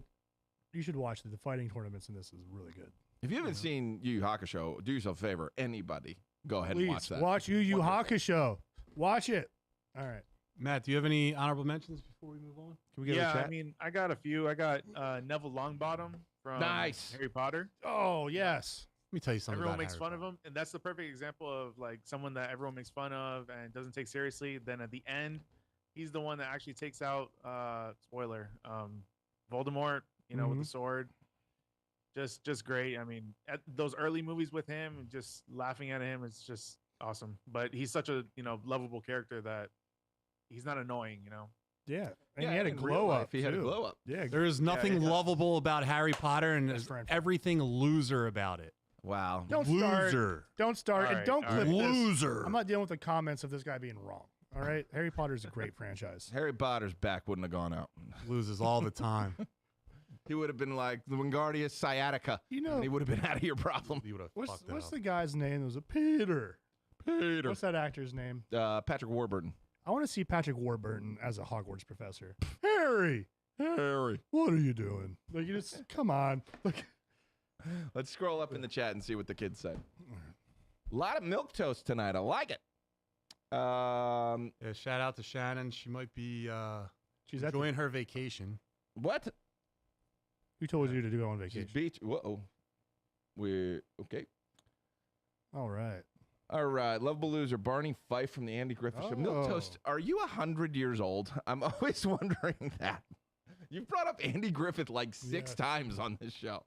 you should watch the fighting tournaments in this is really good. If you haven't seen Yu Yu Hakusho, do yourself a favor. Anybody, go ahead and watch Please that. watch Yu Yu Wonderful. Hakusho. Watch it. All right. Matt, do you have any honorable mentions before we move on? Can we get a Yeah, chat? I mean, I got a few. I got Neville Longbottom from Nice. Harry Potter. Oh yes. Let me tell you something. Everyone about makes Harry fun of Potter. him, and that's the perfect example of like someone that everyone makes fun of and doesn't take seriously. Then at the end, he's the one that actually takes out spoiler Voldemort. You know, with the sword. Just great. I mean, at those early movies with him, just laughing at him, it's just awesome. But he's such a lovable character that he's not annoying. You know. Yeah. And Yeah, he had a in real glow life, up. He had a too. glow up. Yeah. There is nothing yeah. lovable about Harry Potter and Best friend. everything loser about it. Wow. Don't start. Loser. Don't start. All And right, don't all clip right. this. Loser. I'm not dealing with the comments of this guy being wrong. All right. Harry Potter's a great franchise. Harry Potter's back wouldn't have gone out. Loses all the time. He would have been like the Wingardium sciatica. You know And he would have been out of your problem. You would have what's fucked it what's up. the guy's name? It was a Peter. Peter. What's that actor's name? Patrick Warburton. I want to see Patrick Warburton as a Hogwarts professor. Harry, Harry. what are you doing? Like, you just come on. Like, Let's scroll up in the chat and see what the kids said. A lot of milk toast tonight. I like it. Yeah, shout out to Shannon. She might be she's at. enjoying her vacation. What? Who told you to go on She's vacation? beach. Whoa. We're okay. All right. All right, Lovable Loser, Barney Fife from the Andy Griffith Show. Milk Oh. Toast, are you 100 years old? I'm always wondering that. You've brought up Andy Griffith like six Yes. times on this show.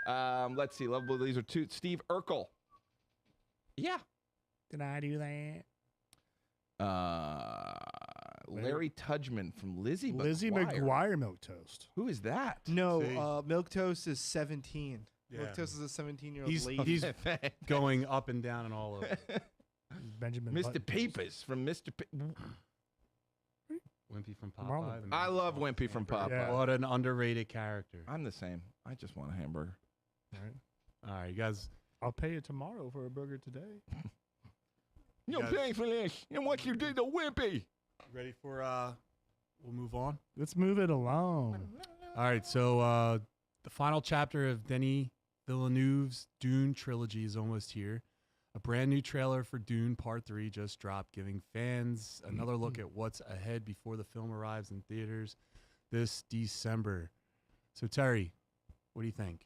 Let's see, Lovable Loser 2, Steve Urkel. Yeah. Did I do that? Larry Tudgman from Lizzie Lizzie McGuire milk toast. Who is that? No, See? Milk Toast is 17. Yeah. Milk Toast is a 17-year-old He's lady. he's going up and down and all over. Benjamin. Mr. Button. Papers from Mr. Wimpy from Wrong with Popeye. him? I love Wimpy from Popeye. Yeah. What an underrated character. I'm the same. I just want a hamburger. All right. All right, you guys. I'll pay you tomorrow for a burger today. You're Yes. paying for this. And what you did to Wimpy. Ready for we'll move on. Let's move it along. All right, so the final chapter of Denis Villeneuve's Dune trilogy is almost here. A brand new trailer for Dune Part 3 just dropped, giving fans another look at what's ahead before the film arrives in theaters this December. So, Terry, what do you think?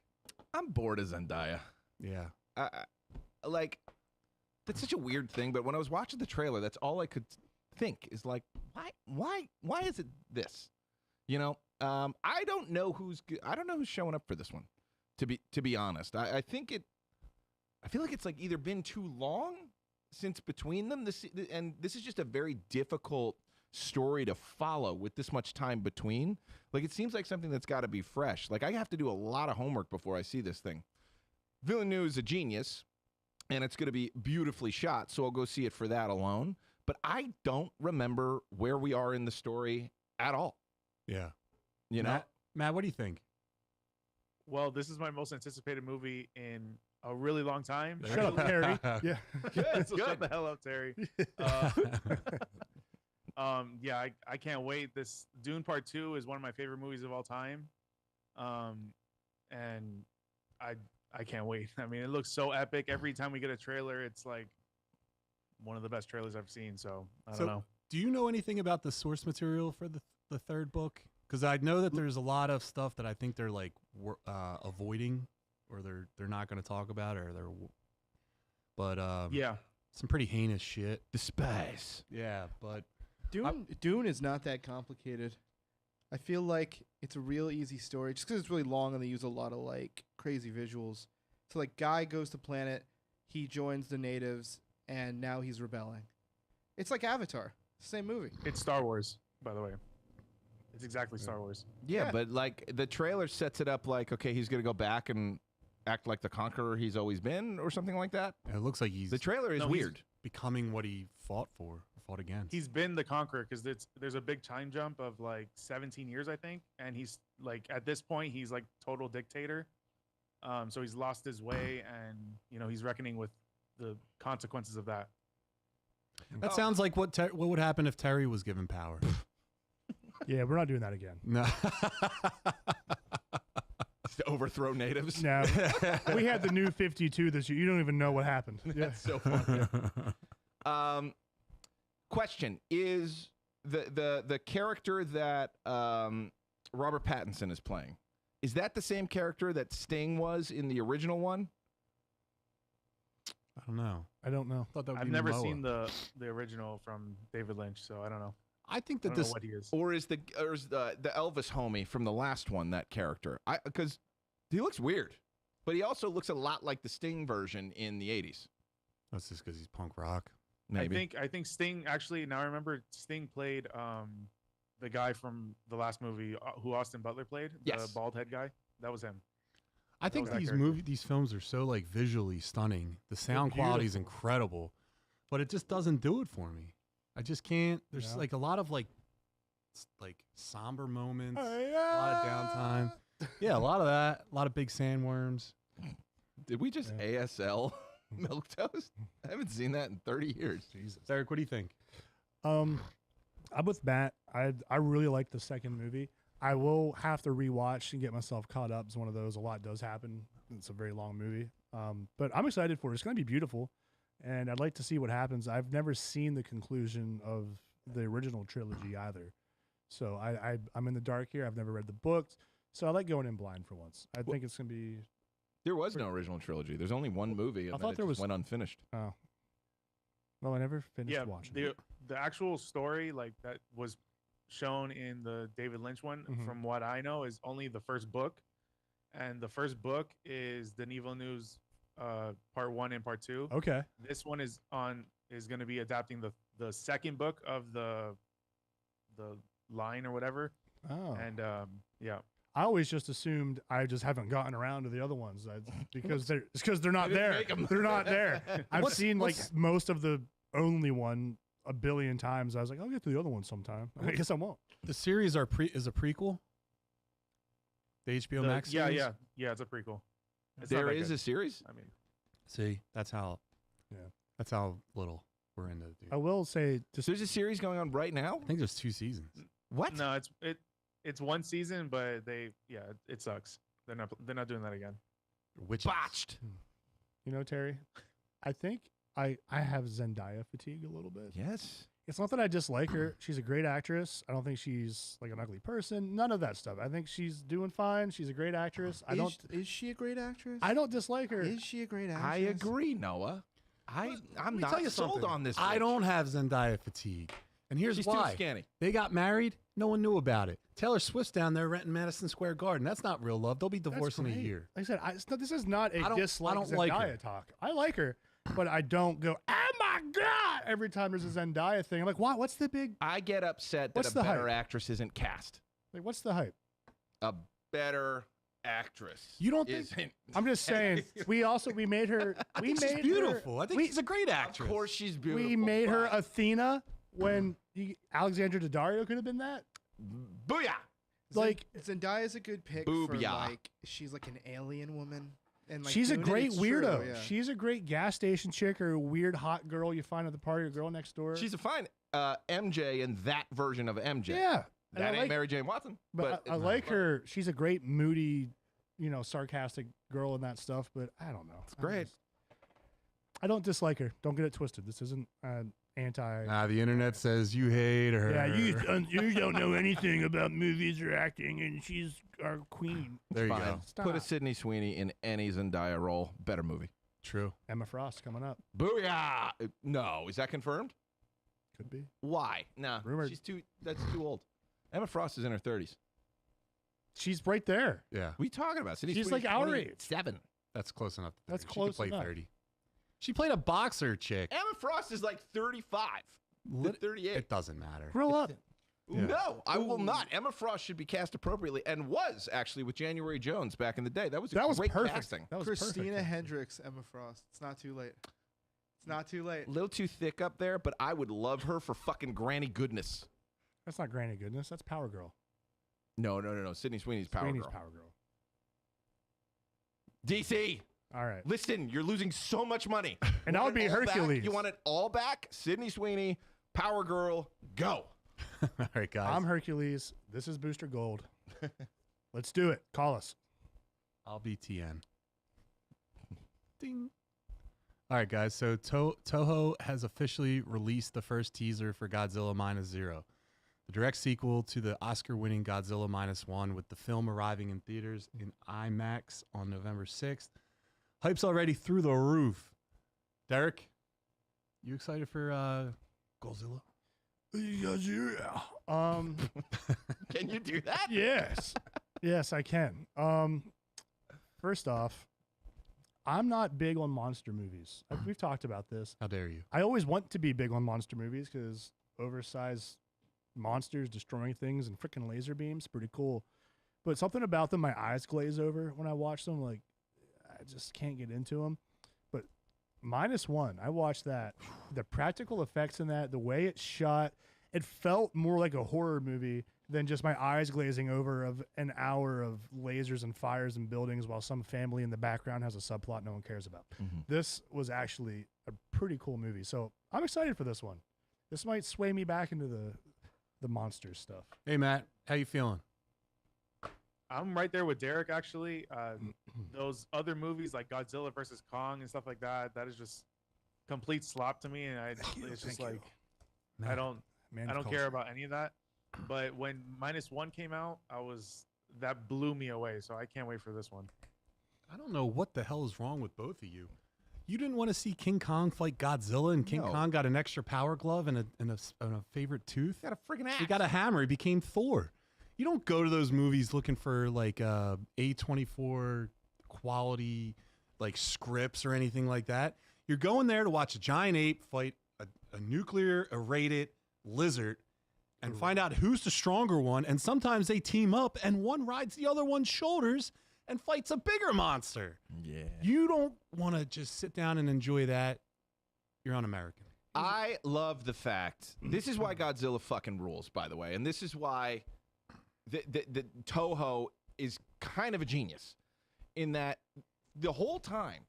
I'm bored of Zendaya. Yeah. Like, that's such a weird thing, but when I was watching the trailer, that's all I could think is like, why is it this? You know, I don't know who's showing up for this one. To be honest, I think I feel like it's like either been too long since between them. This is just a very difficult story to follow with this much time between. Like, it seems like something that's got to be fresh. Like, I have to do a lot of homework before I see this thing. Villeneuve is a genius, and it's going to be beautifully shot, so I'll go see it for that alone. But I don't remember where we are in the story at all. Yeah. You know? Matt, what do you think? Well, this is my most anticipated movie in a really long time. Shut up, Terry. Yeah. Good, So shut the hell up, Terry. Yeah, I can't wait. This Dune Part 2 is one of my favorite movies of all time. And I can't wait. I mean, it looks so epic. Every time we get a trailer, it's like one of the best trailers I've seen. So I don't know. Do you know anything about the source material for the third book? Because I know that there's a lot of stuff that I think they're like avoiding, or they're not going to talk about, or but Yeah. some pretty heinous shit. The spice. Yeah, but Dune is not that complicated. I feel like it's a real easy story just because it's really long and they use a lot of like crazy visuals. So like, guy goes to planet, he joins the natives, and now he's rebelling. It's like Avatar, same movie. It's Star Wars, by the way. It's exactly Star Wars. Yeah, Yeah. but like the trailer sets it up like, okay, he's gonna go back and act like the conqueror he's always been, or something like that. It looks like he's The trailer is No, he's- weird. becoming what he fought for, or fought against. He's been the conqueror because there's a big time jump of like 17 years, I think, and he's like at this point he's like total dictator. So he's lost his way, and he's reckoning with the consequences of that. That sounds like what would happen if Terry was given power. Yeah, we're not doing that again. No. To overthrow natives. No, we had the new 52 this year. You don't even know what happened. Yeah. That's so funny. Question is the character that Robert Pattinson is playing, is that the same character that Sting was in the original one? I don't know. I don't know. Thought that would I've be never Momoa. seen the original from David Lynch, so I don't know. I think I that don't know this what he is. Or is the Elvis homie from the last one that character? Because he looks weird, but he also looks a lot like the Sting version in the 80s. that's just because he's punk rock. Maybe. I think Sting actually, now I remember Sting played the guy from the last movie who Austin Butler played, Yes. the bald head guy. That was him. I think was that these character. these films are so like visually stunning. The sound quality is incredible, but it just doesn't do it for me. I just can't. There's Yeah. like a lot of like somber moments, Oh, a lot of downtime. Yeah, a lot of that. A lot of big sandworms. Did we just ASL milk toast? I haven't seen that in 30 years. Jesus, Eric, what do you think? I'm with Matt. I really like the second movie. I will have to rewatch and get myself caught up. It's one of those. A lot does happen. It's a very long movie. But I'm excited for it. It's going to be beautiful, and I'd like to see what happens. I've never seen the conclusion of the original trilogy either, so I'm in the dark here. I've never read the books, so I like going in blind for once. I think it's going to be. There was no original trilogy. There's only one movie, and I then thought it there just was- went unfinished. Oh, well, I never finished Yeah, watching. the actual story like that was shown in the David Lynch one, Mhm. from what I know, is only the first book, and the first book is Denis Villeneuve's part 1 and part 2. Okay. This one is going to be adapting the second book of the line or whatever, Oh. and yeah. I always just assumed I just haven't gotten around to the other ones because they're not They didn't there. make 'em. They're not there. I've What's- seen like what's- most of the only one a billion times. I was like, I'll get to the other one sometime. I guess I won't. The series is a prequel. The HBO Max yeah, series? yeah, it's a prequel. It's not There that is good. a series? I mean, See, that's how. Yeah. That's how little we're into. Dude. I will say just There's a series going on right now? I think there's 2 seasons. What? no, it's one season, but it sucks. They're not doing that again. Which Botched. Terry, I think I have Zendaya fatigue a little bit. Yes. It's not that I dislike her. She's a great actress. I don't think she's like an ugly person. None of that stuff. I think she's doing fine. She's a great actress. Is she a great actress? I don't dislike her. Is she a great actress? I agree, Noah. I'm me not tell you sold something. on this. I bitch. don't have Zendaya fatigue, and here's She's why. too skinny. They got married. No one knew about it. Taylor Swift's down there renting Madison Square Garden. That's not real love. They'll be That's divorced in a great. year. Like I said, this is not a I don't- dislike I don't Zendaya like her. talk. I like her, but I don't go, oh my God, every time there's a Zendaya thing. I'm like, what? What's the big, I get upset that What's a the better hype? actress isn't cast. like, what's the hype? A better actress. You don't think- isn't. I'm just saying, we made her, I we think made she's beautiful. I think we- she's a great Of actress. course she's beautiful. we made her but- Athena when Alexandra Daddario could have been that. Booyah! Like, Zendaya's a good pick for Booyah. like she's like an alien woman. And like she's a doing it, great it's true, weirdo. yeah. She's a great gas station chick or a weird hot girl you find at the party or girl next door. She's a fine MJ in that version of MJ. yeah. And That I ain't like, Mary Jane Watson. but I like her. She's a great moody, sarcastic girl in that stuff. But I don't know. It's great. I don't dislike her. Don't get it twisted. This isn't anti. The internet says you hate her. Yeah, you don't know anything about movies or acting, and she's our queen. There you Fine. go. Stop. Put a Sydney Sweeney in any Zendaya role. Better movie. True. Emma Frost coming up. Booyah! No, is that confirmed? Could be. Why? Nah, Rumored. That's too old. Emma Frost is in her 30s. She's right there. Yeah, What are you talking about? Sydney She's Sweeney's like our age. 27. that's close enough. To That's 30. close She could play enough. 30. She played a boxer chick. Emma Frost is like 35 to Lit- 38. It doesn't matter. Grow up. Yeah. No, I will not. Emma Frost should be cast appropriately, and was actually with January Jones back in the day. That was great perfect. casting. That was Christina perfect. Hendricks, Emma Frost. It's not too late. It's not too late. A little too thick up there, but I would love her for fucking Granny Goodness. That's not Granny Goodness. That's Power Girl. No. Sydney Sweeney's Power Sweeney's Girl. Power Girl. DC, All right. listen, you're losing so much money. And that would be Want it all back? Hercules. You want it all back? Sydney Sweeney, Power Girl, go. All right, guys. I'm Hercules. This is Booster Gold. Let's do it. Call us. I'll be TN. Ding. All right, guys. So Toho has officially released the first teaser for Godzilla Minus Zero, the direct sequel to the Oscar-winning Godzilla Minus One, with the film arriving in theaters in IMAX on November 6th. Hype's already through the roof. Derek, you excited for Godzilla? Yeah. Can you do that? Yes. Yes, I can. First off, I'm not big on monster movies. We've talked about this. How dare you? I always want to be big on monster movies because oversized monsters destroying things and freaking laser beams, pretty cool. But something about them, my eyes glaze over when I watch them. Like, I just can't get into them. But -1, I watched that. The practical effects in that, the way it's shot, it felt more like a horror movie than just my eyes glazing over of an hour of lasers and fires and buildings while some family in the background has a subplot no one cares about. This was actually a pretty cool movie. So I'm excited for this one. This might sway me back into the monster stuff. Hey, Matt, how you feeling? I'm right there with Derek, actually. Those other movies like Godzilla versus Kong and stuff like that, that is just complete slop to me. And it's just like, I don't care about any of that. But when -1 came out, that blew me away. So I can't wait for this one. I don't know what the hell is wrong with both of you. You didn't want to see King Kong fight Godzilla, and King No. Kong got an extra power glove and a favorite tooth. Got a friggin' axe. He got a hammer. He became Thor. You don't go to those movies looking for like A24 quality like scripts or anything like that. You're going there to watch a giant ape fight a nuclear irradiated lizard and find out who's the stronger one. And sometimes they team up and one rides the other one's shoulders and fights a bigger monster. Yeah. You don't want to just sit down and enjoy that. You're un-American. I love the fact, this is why Godzilla fucking rules, by the way, and this is why the Toho is kind of a genius in that the whole time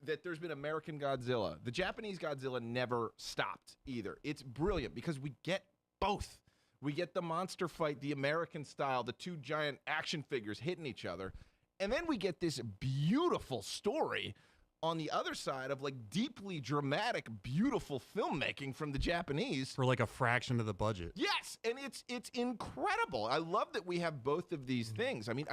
that there's been American Godzilla, the Japanese Godzilla never stopped either. It's brilliant because we get both. We get the monster fight, the American style, the two giant action figures hitting each other, and then we get this beautiful story on the other side of like deeply dramatic, beautiful filmmaking from the Japanese For like a fraction of the budget. Yes, and it's incredible. I love that we have both of these things. I mean,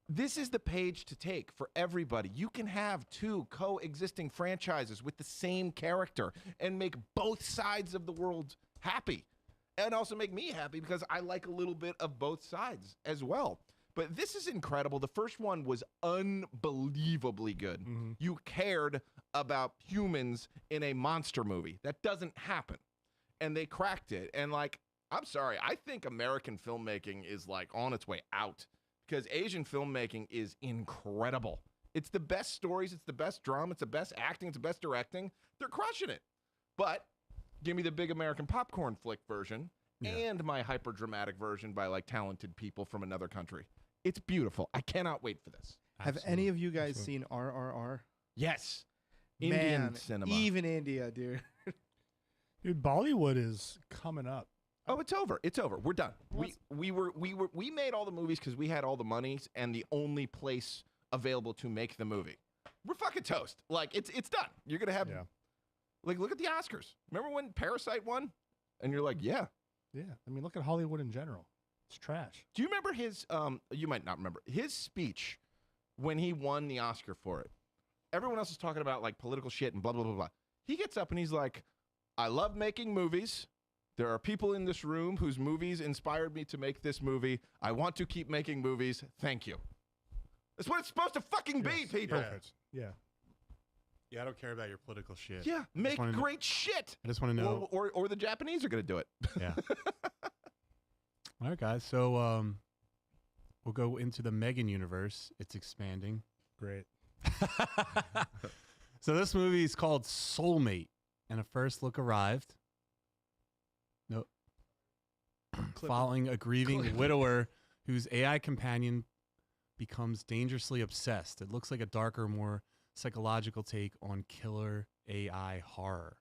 this is the page to take for everybody. You can have two coexisting franchises with the same character and make both sides of the world happy, and also make me happy because I like a little bit of both sides as well. But this is incredible. The first one was unbelievably good. You cared about humans in a monster movie. That doesn't happen. And they cracked it. And like, I'm sorry, I think American filmmaking is like on its way out because Asian filmmaking is incredible. It's the best stories, it's the best drama, it's the best acting, it's the best directing. They're crushing it. But give me the big American popcorn flick version and my hyper dramatic version by like talented people from another country. It's beautiful. I cannot wait for this. Have any of you guys seen RRR? Yes. Indian Man, cinema. even India, dude. Dude, Bollywood is coming up. Oh, it's over. It's over. We're done. We made all the movies because we had all the monies and the only place available to make the movie. We're fucking toast. Like it's done. You're gonna have like look at the Oscars. Remember when Parasite won? And you're like, yeah. Yeah. I mean, look at Hollywood in general. It's trash. Do you remember his you might not remember his speech when he won the Oscar for it? Everyone else is talking about like political shit and blah blah blah blah. He gets up and he's like, I love making movies. There are people in this room whose movies inspired me to make this movie. I want to keep making movies. Thank you. That's what it's supposed to fucking be, people. Perfect. Yeah. Yeah, I don't care about your political shit. Yeah, make wanna kn- great shit. I just want to know. Or the Japanese are going to do it. Yeah. All right, guys. So we'll go into the Megan universe. It's expanding. Great. So this movie is called Soulmate, and a first look arrived. No. Following a grieving widower whose AI companion becomes dangerously obsessed. It looks like a darker, more psychological take on killer AI horror.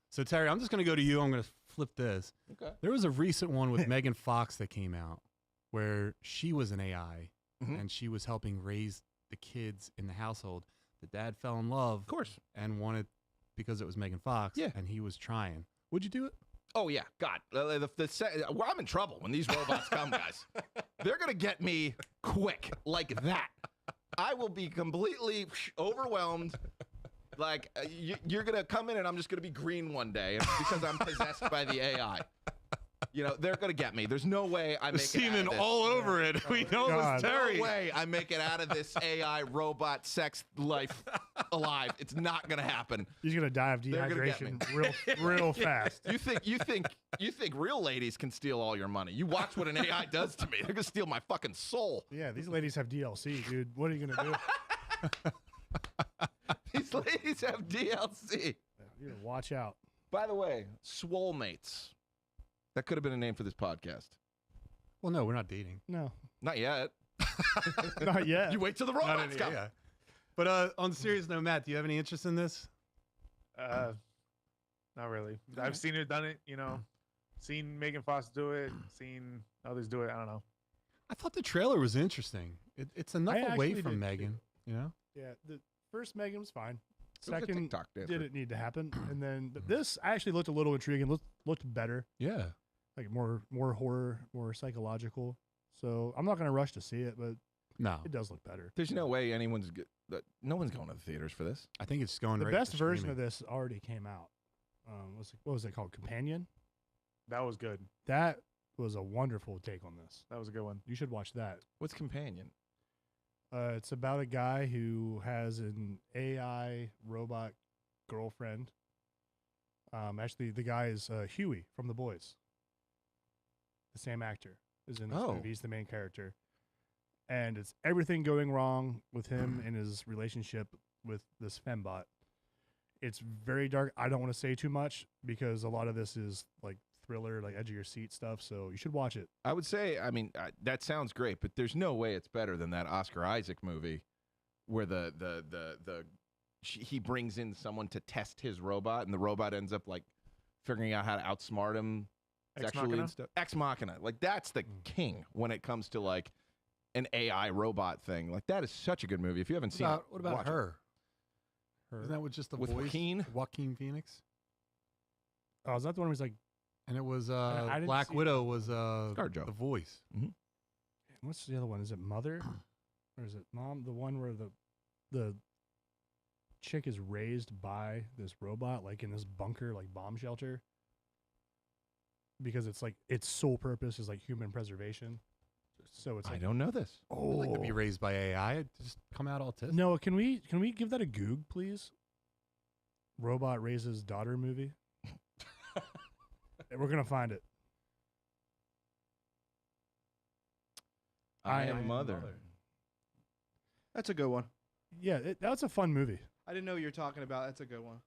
So Terry, I'm just going to go to you. I'm going to flip this. Okay. There was a recent one with Megan Fox that came out where she was an AI Mhm. and she was helping raise the kids in the household. The dad fell in love Of course. and wanted, because it was Megan Fox, Yeah. and he was trying. Would you do it? Oh, yeah. God. Well, I'm in trouble when these robots come, guys. They're going to get me quick like that. I will be completely overwhelmed. Like, you're going to come in and I'm just going to be green one day because I'm possessed by the AI. You know, they're going to get me. There's no way I make it out Semen of this. all over it. We know it was God. Terry. No way I make it out of this AI robot sex life alive. It's not going to happen. He's gonna die of They're gonna get dehydration real fast. You think real ladies can steal all your money? You watch what an AI does to me. They're gonna steal my fucking soul. Yeah, these ladies have DLC, dude. What are you gonna do? These ladies have DLC. You're gonna watch out. By the way, Swolemates. That could have been a name for this podcast. Well, no, we're not dating. No, Not yet. not yet. You wait till the Not robots any- come. yeah. But on a serious note, Matt, do you have any interest in this? Not really. I've seen her done it. You know, seen Megan Fox do it. Seen others do it. I don't know. I thought the trailer was interesting. It's enough I away actually from did too. Megan, you know? Yeah, the first Megan was fine. It was a Second TikTok dancer. didn't need to happen, and then but this actually looked a little intriguing. Looked better, Yeah. like more horror, more psychological. So I'm not gonna rush to see it, but No. it does look better. There's no way no one's going to the theaters for this. I think it's going The right best to version streaming. of this already came out. What was it called? Companion. That was good. That was a wonderful take on this. That was a good one. You should watch that. What's companion? It's about a guy who has an AI robot girlfriend. Actually, the guy is Huey from The Boys. The same actor is in this Oh. movie. He's the main character. And it's everything going wrong with him and his relationship with this fembot. It's very dark. I don't want to say too much because a lot of this is like thriller, like edge of your seat stuff. So you should watch it. I would say, I mean, that sounds great, but there's no way it's better than that Oscar Isaac movie where he brings in someone to test his robot and the robot ends up like figuring out how to outsmart him Ex sexually Machina? and stuff. Ex Machina. Like that's the king when it comes to like an AI robot thing. Like that is such a good movie. If you haven't seen it, What about watch it. her? Isn't that with just the With voice? Joaquin? Joaquin Phoenix? Oh, is that the one where he's like, And it was I didn't Black see Widow was ScarJo. the voice. what's the other one? Is it Mother? Or is it Mom? The one where the chick is raised by this robot, like in this bunker, like bomb shelter. Because it's like its sole purpose is like human preservation. So it's I like, don't know this. I'd like to be raised by AI. I'd just come out autistic. no, can we give that a goog, please? Robot raises daughter movie. We're gonna find it. I I am Am mother. That's a good one. Yeah, that's a fun movie. I didn't know what you were talking about. That's a good one.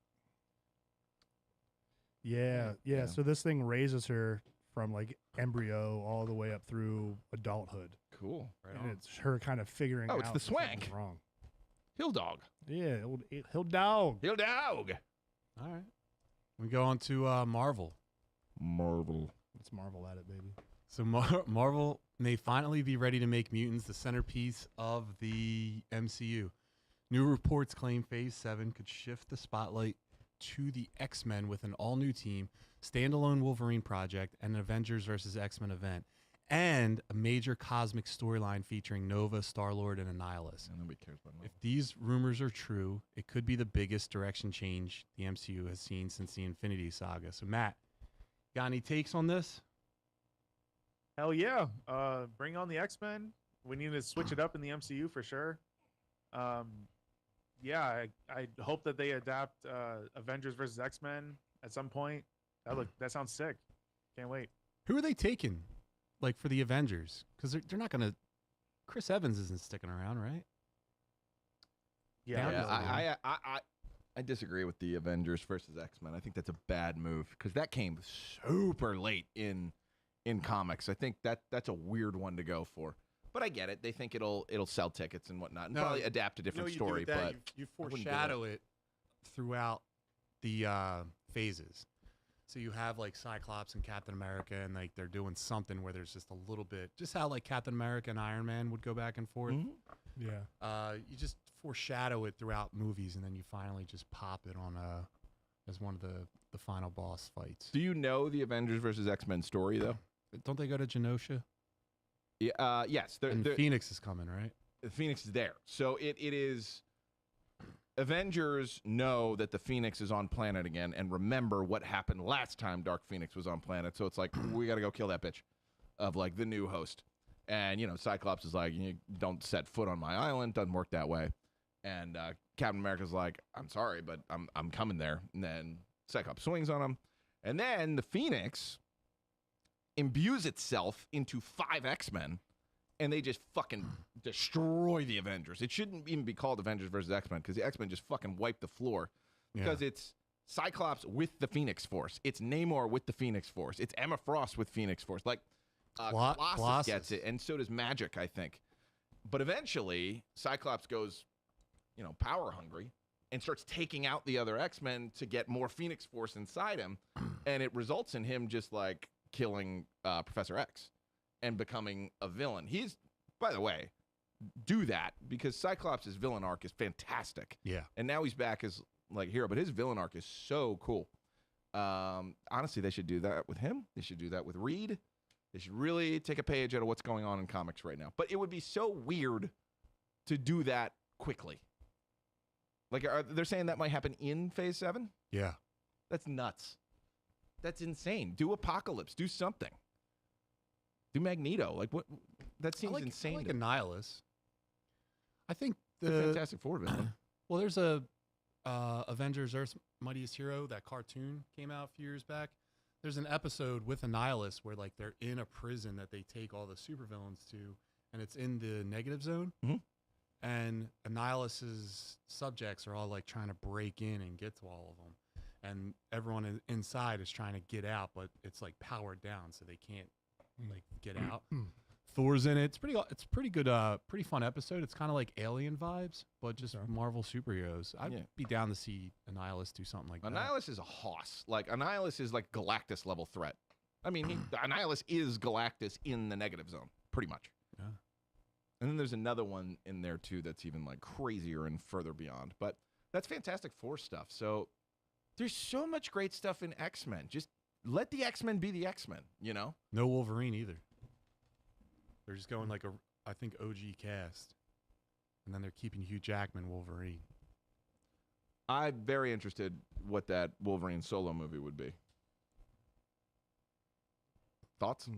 Yeah. Yeah. So this thing raises her from like embryo all the way up through adulthood. Cool. Right And on. it's her kind of figuring Oh, out it's the that something's swank. wrong. Hill dog. Yeah, he'll dog. Hill dog. All right. We go on to Marvel. Marvel. Let's marvel at it, baby. So Marvel may finally be ready to make mutants the centerpiece of the MCU. New reports claim Phase 7 could shift the spotlight to the X-Men with an all-new team, standalone Wolverine project, and an Avengers vs. X-Men event, and a major cosmic storyline featuring Nova, Star-Lord, and Annihilus. Nobody cares about If these rumors are true, it could be the biggest direction change the MCU has seen since the Infinity Saga. So, Matt, got any takes on this? Hell yeah. Bring on the X-Men. We need to switch it up in the MCU for sure. yeah, I hope that they adapt Avengers versus X-Men at some point. That sounds sick. Can't wait. Who are they taking, like for the Avengers? Because they're not gonna. Chris Evans isn't sticking around, right? Yeah, Yeah, I disagree with the Avengers versus X-Men. I think that's a bad move because that came super late in comics. I think that's a weird one to go for. But I get it. They think it'll sell tickets and whatnot, and probably adapt a different story. But you wouldn't do foreshadow it throughout the phases. So you have like Cyclops and Captain America, and like they're doing something where there's just a little bit, just how like Captain America and Iron Man would go back and forth. Yeah. You just foreshadow it throughout movies, and then you finally just pop it on as one of the final boss fights. do you know the Avengers versus X-Men story though? Don't they go to Genosha? Yeah. Yes. And Phoenix is coming, right? Phoenix is there. So it is. Avengers know that the Phoenix is on planet again and remember what happened last time Dark Phoenix was on planet. So it's like, we got to go kill that bitch of like the new host. And, you know, Cyclops is like, you don't set foot on my island. Doesn't work that way. And Captain America's like, I'm sorry, but I'm coming there. And then Cyclops swings on him. And then the Phoenix imbues itself into 5 X-Men. And they just fucking destroy the Avengers. It shouldn't even be called Avengers versus X-Men because the X-Men just fucking wipe the floor. Because it's Cyclops with the Phoenix Force. It's Namor with the Phoenix Force. It's Emma Frost with Phoenix Force. Like, Colossus gets it, and so does Magic, I think. But eventually, Cyclops goes, you know, power hungry and starts taking out the other X-Men to get more Phoenix Force inside him. And it results in him just, like, killing Professor X and becoming a villain. He's, by the way, do that because Cyclops' villain arc is fantastic. Yeah. And now he's back as like hero, but his villain arc is so cool. Honestly, they should do that with him. They should do that with Reed. They should really take a page out of what's going on in comics right now. But it would be so weird to do that quickly. Like, they're saying that might happen in Phase 7? Yeah. That's nuts. That's insane. Do Apocalypse. Do something. Do Magneto. Like, what? That seems insane. I like Annihilus. I think the Fantastic Four villain. Well, there's a Avengers Earth's Mightiest Hero, that cartoon came out a few years back. There's an episode with Annihilus where like they're in a prison that they take all the supervillains to, and it's in the negative zone. Mm-hmm. And Annihilus's subjects are all like trying to break in and get to all of them, and everyone inside is trying to get out, but it's like powered down, so they can't like get out. Thor's in it. It's pretty good. Pretty fun episode. It's kind of like Alien vibes, but just Marvel superheroes. I'd be down to see Annihilus do something like that. Annihilus is a hoss. Like, Annihilus is like Galactus level threat. I mean, Annihilus is Galactus in the negative zone, pretty much. Yeah. And then there's another one in there too that's even like crazier and further beyond. But that's Fantastic Four stuff. So there's so much great stuff in X-Men. Just let the X-Men be the X-Men, you know? No Wolverine either. They're just going like I think OG cast. And then they're keeping Hugh Jackman Wolverine. I'm very interested what that Wolverine solo movie would be. Thoughts?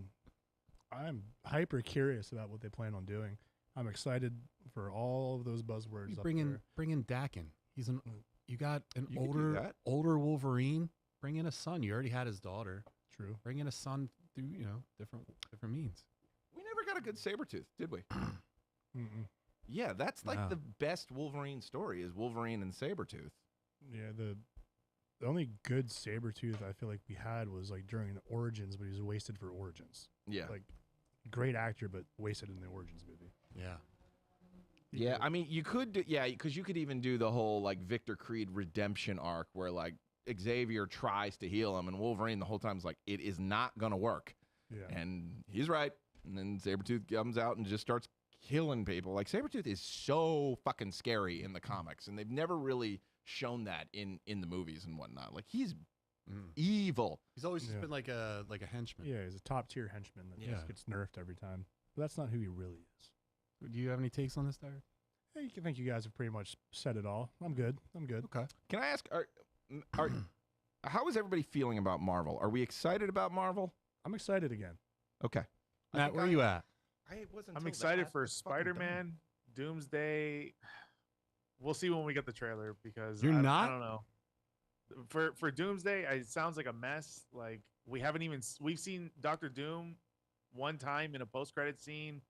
I'm hyper curious about what they plan on doing. I'm excited for all of those buzzwords. Bring in Dakin. You got an You could do that. older Wolverine. Bring in a son. You already had his daughter. True. Bring in a son through different means. We never got a good Sabretooth, did we? Mm-mm. Yeah, that's like No. the best Wolverine story is Wolverine and Sabretooth. Yeah, the only good Sabretooth I feel like we had was like during Origins, but he was wasted for Origins. Yeah. Like, great actor, but wasted in the Origins movie. Yeah. Yeah, I mean, you could do, because you could even do the whole like Victor Creed redemption arc where like Xavier tries to heal him and Wolverine the whole time is like, it is not going to work. Yeah. And he's right. And then Sabretooth comes out and just starts killing people. Like, Sabretooth is so fucking scary in the comics, and they've never really shown that in the movies and whatnot. Like, he's evil. He's always just been like a henchman. Yeah, he's a top tier henchman that just gets nerfed every time. But that's not who he really is. Do you have any takes on this, Tyler? I think you guys have pretty much said it all. I'm good. Okay. Can I ask, how is everybody feeling about Marvel? Are we excited about Marvel? I'm excited again. Okay. Matt, where are you at? I wasn't. I'm till excited that. for That's fucking dumb. Spider-Man, Doomsday. we'll see when we get the trailer because You're I not? don't know. For Doomsday, it sounds like a mess. Like we've seen Doctor Doom one time in a post-credit scene.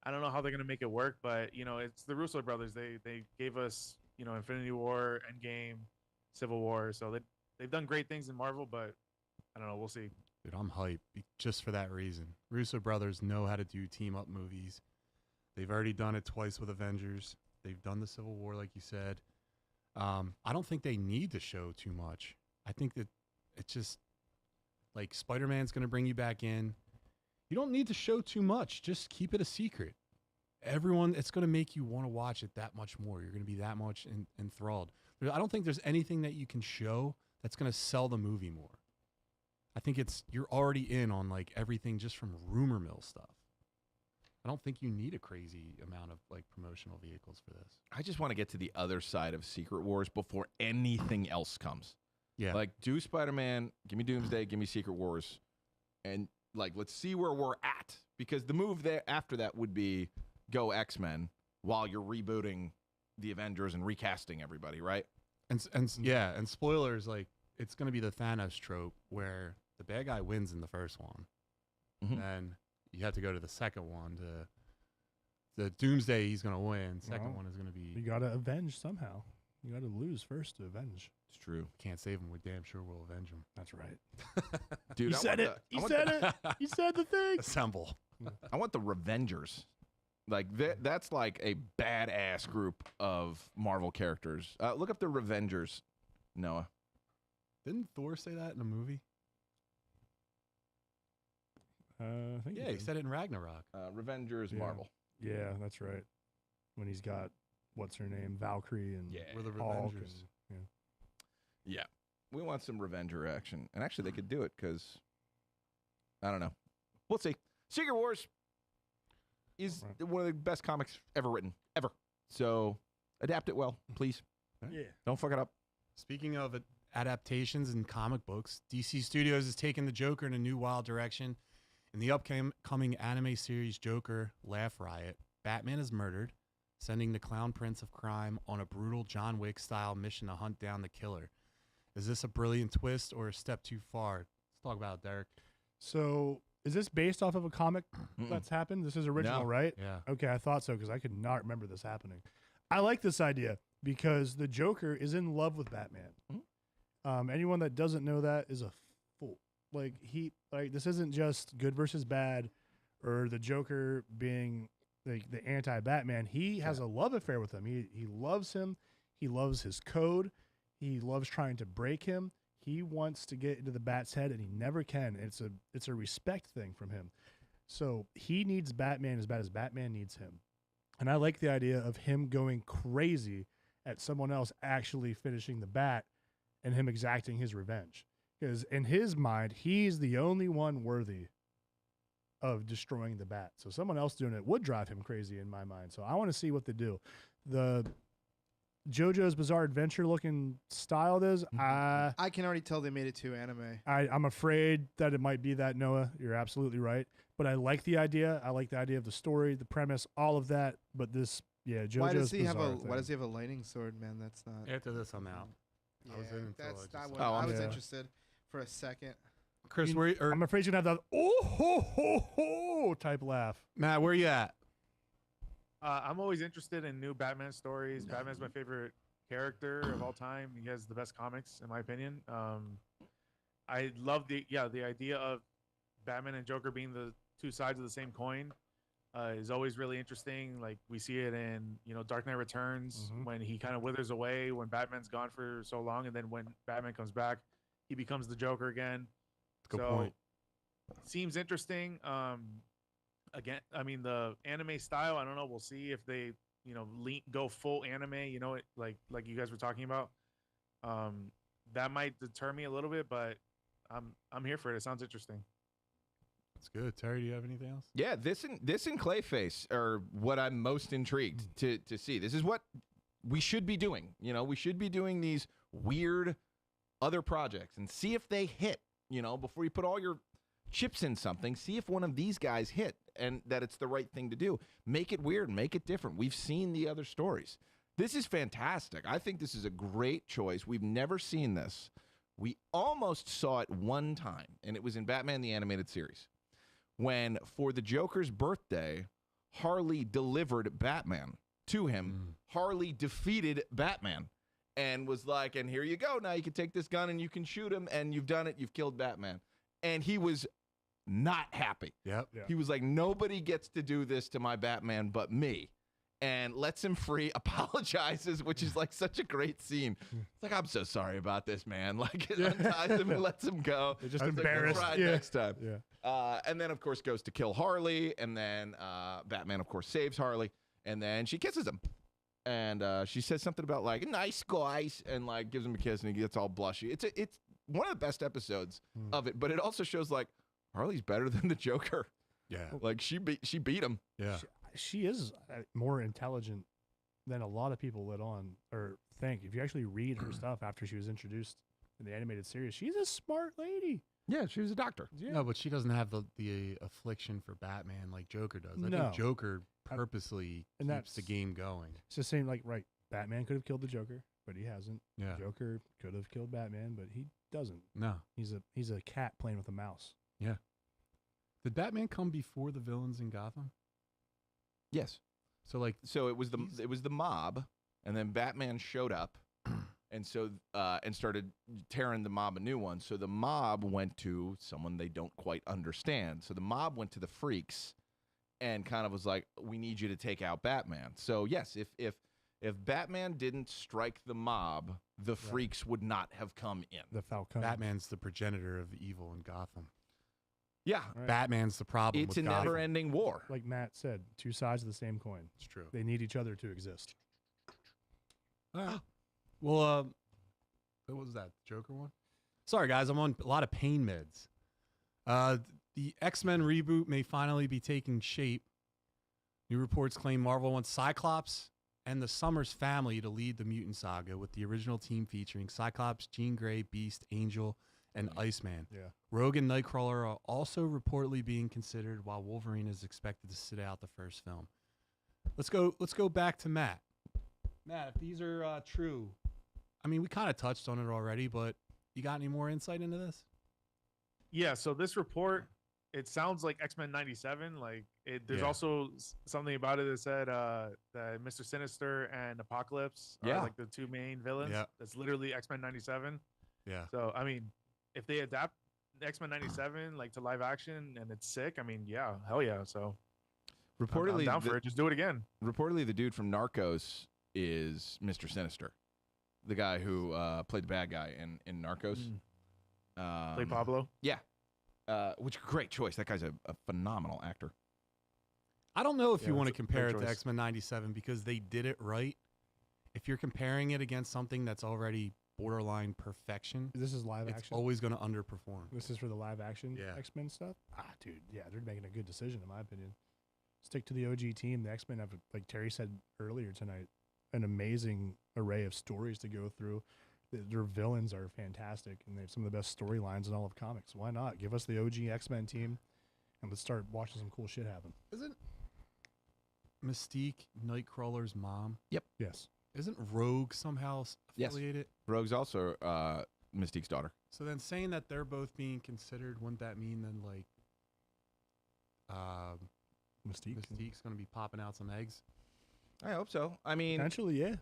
I don't know how they're gonna make it work, but it's the Russo brothers. They gave us Infinity War, Endgame, Civil War, so they've done great things in Marvel, but I don't know. We'll see. Dude, I'm hyped just for that reason. Russo brothers know how to do team up movies. They've already done it twice with Avengers. They've done the Civil War, like you said. I don't think they need to show too much. I think that it's just like Spider-Man's going to bring you back in. You don't need to show too much. Just keep it a secret. It's going to make you want to watch it that much more. You're going to be that much enthralled. I don't think there's anything that you can show that's going to sell the movie more. I think you're already in on like everything just from rumor mill stuff. I don't think you need a crazy amount of like promotional vehicles for this. I just want to get to the other side of Secret Wars before anything else comes. Yeah. Like, do Spider-Man, give me Doomsday, give me Secret Wars, and like, let's see where we're at. Because the move there after that would be go X-Men while you're rebooting the Avengers and recasting everybody, right? And spoilers, like it's going to be the Thanos trope where the bad guy wins in the first one, and you have to go to the second one to the Doomsday. He's going to win. Second one is going to be. You got to avenge somehow. You got to lose first to avenge. It's true. Can't save him. We damn sure will avenge him. That's right. Dude, You said it. You said it. You said the thing. Assemble. I want the Revengers. Like that's like a badass group of Marvel characters. Look up the Revengers, Noah. Didn't Thor say that in a movie? I think Yeah, he said it in Ragnarok. Revengers, Yeah. Marvel. Yeah, that's right. When he's got what's her name, Valkyrie, and Yeah. We're the Hulk, Revengers. and, Yeah, we want some Revenger action, and actually they could do it because I don't know. We'll see. Secret Wars is one of the best comics ever written, ever. So adapt it well, please. yeah. Don't fuck it up. Speaking of adaptations in comic books, DC Studios is taking the Joker in a new wild direction. In the upcoming anime series Joker Laugh Riot, Batman is murdered, sending the Clown Prince of Crime on a brutal John Wick-style mission to hunt down the killer. Is this a brilliant twist or a step too far? Let's talk about it, Derek. So, is this based off of a comic that's happened? This is original, No. right? Yeah. Okay, I thought so because I could not remember this happening. I like this idea because the Joker is in love with Batman. Anyone that doesn't know that is a fool. Like this isn't just good versus bad, or the Joker being like the anti-Batman. He has a love affair with him. He loves him. He loves his code. He loves trying to break him. He wants to get into the Bat's head, and he never can. It's a respect thing from him. So he needs Batman as bad as Batman needs him. And I like the idea of him going crazy at someone else actually finishing the Bat and him exacting his revenge. Because in his mind, he's the only one worthy of destroying the Bat. So someone else doing it would drive him crazy in my mind. So I want to see what they do. The JoJo's Bizarre Adventure looking style is, I can already tell they made it too anime. I'm afraid that it might be that, Noah. You're absolutely right. But I like the idea. I like the idea of the story, the premise, all of that. But this, JoJo's Why does he have Bizarre a thing. Why does he have a lightning sword, man? That's not. After this, I'm out. I was in until that's I just- not what Oh, I was yeah. interested for a second. Chris, You- I'm afraid you're going to have that, oh, ho, ho, ho type laugh. Matt, where you at? I'm always interested in new Batman stories. Batman's my favorite character of all time. He has the best comics, in my opinion. I love the idea of Batman and Joker being the two sides of the same coin. Is always really interesting. Like we see it in Dark Knight Returns when he kind of withers away when Batman's gone for so long, and then when Batman comes back, he becomes the Joker again. Good so, point. Seems interesting. Again, I mean the anime style. I don't know. We'll see if they go full anime. Like you guys were talking about. That might deter me a little bit, but I'm here for it. It sounds interesting. That's good. Terry, do you have anything else? Yeah, this and Clayface are what I'm most intrigued to see. This is what we should be doing. We should be doing these weird other projects and see if they hit. Before you put all your chips in something, see if one of these guys hit and that it's the right thing to do. Make it weird, make it different. We've seen the other stories. This is fantastic. I think this is a great choice. We've never seen this. We almost saw it one time, and it was in Batman the Animated Series, when for the Joker's birthday, Harley delivered Batman to him. Harley defeated Batman and was like, and here you go. Now you can take this gun and you can shoot him, and you've done it. You've killed Batman. And he was not happy. Yep. Yeah. He was like, nobody gets to do this to my Batman but me. And lets him free, apologizes, which is like such a great scene. It's like, I'm so sorry about this, man. Like, it unties him and lets him go. They're just It's like, embarrassed. "We'll try Yeah. next time." Yeah. And then, of course, goes to kill Harley. And then Batman, of course, saves Harley. And then she kisses him. And she says something about, like, nice guys, and, like, gives him a kiss, and he gets all blushy. It's one of the best episodes of it. But it also shows, like, Harley's better than the Joker. Yeah. Like, she beat him. Yeah. She is more intelligent than a lot of people let on or think. If you actually read her stuff after she was introduced in the animated series, she's a smart lady. Yeah, she was a doctor. Yeah. No, but she doesn't have the affliction for Batman like Joker does. I No. think Joker purposely And keeps the that's- game going. It's the same, like, right, Batman could have killed the Joker, but he hasn't. Yeah. Joker could have killed Batman, but he doesn't. No. He's a cat playing with a mouse. Did Batman come before the villains in Gotham? Yes. So like So it was He's- the mob, and then Batman showed up, and so and started tearing the mob a new one. So the mob went to someone they don't quite understand. So the mob went to the freaks, and kind of was like, "We need you to take out Batman." So yes, if Batman didn't strike the mob, the freaks would not have come in. The Falcon. Batman's the progenitor of evil in Gotham. Yeah, Right. Batman's the problem. it's with a Gotham. never-ending war. Like Matt said, two sides of the same coin. It's true. They need each other to exist. Well, what was that? Joker one? Sorry, guys. I'm on a lot of pain meds. The X-Men reboot may finally be taking shape. New reports claim Marvel wants Cyclops and the Summers family to lead the mutant saga, with the original team featuring Cyclops, Jean Grey, Beast, Angel, and Iceman. Yeah. Rogue and Nightcrawler are also reportedly being considered, while Wolverine is expected to sit out the first film. Let's go back to Matt. Matt, if these are true, I mean, we kind of touched on it already, but you got any more insight into this? Yeah, so this report, it sounds like X-Men 97. Like, there's Yeah. also something about it that said that Mr. Sinister and Apocalypse are Yeah. like the two main villains. Yeah. That's literally X-Men 97. Yeah. So, I mean, if they adapt X-Men 97 like to live action and it's sick, I mean, yeah, hell yeah. So I'm Reportedly, down for it. Just do it again. reportedly, the dude from Narcos is Mr. Sinister, the guy who played the bad guy in Narcos. Play Pablo. Yeah. Which great choice. That guy's a phenomenal actor. I don't know if Yeah, you want to that's a compare great it to choice. X-Men 97 because they did it right. If you're comparing it against something that's already borderline perfection, This is live it's action. always going to underperform. This is for the live action Yeah. X-Men stuff. Dude, yeah, they're making a good decision in my opinion. Stick to the OG team. The X-Men have, like Terry said earlier tonight, an amazing array of stories to go through. Their villains are fantastic, and they have some of the best storylines in all of comics. Why not give us the OG X-Men team, and let's start watching some cool shit happen. Isn't Mystique Nightcrawler's mom? Yes. Isn't Rogue somehow Yes. affiliated? Rogue's also Mystique's daughter. So then saying that they're both being considered, wouldn't that mean then like Mystique. Mystique's going to be popping out some eggs? I hope so. I mean, Potentially, yeah.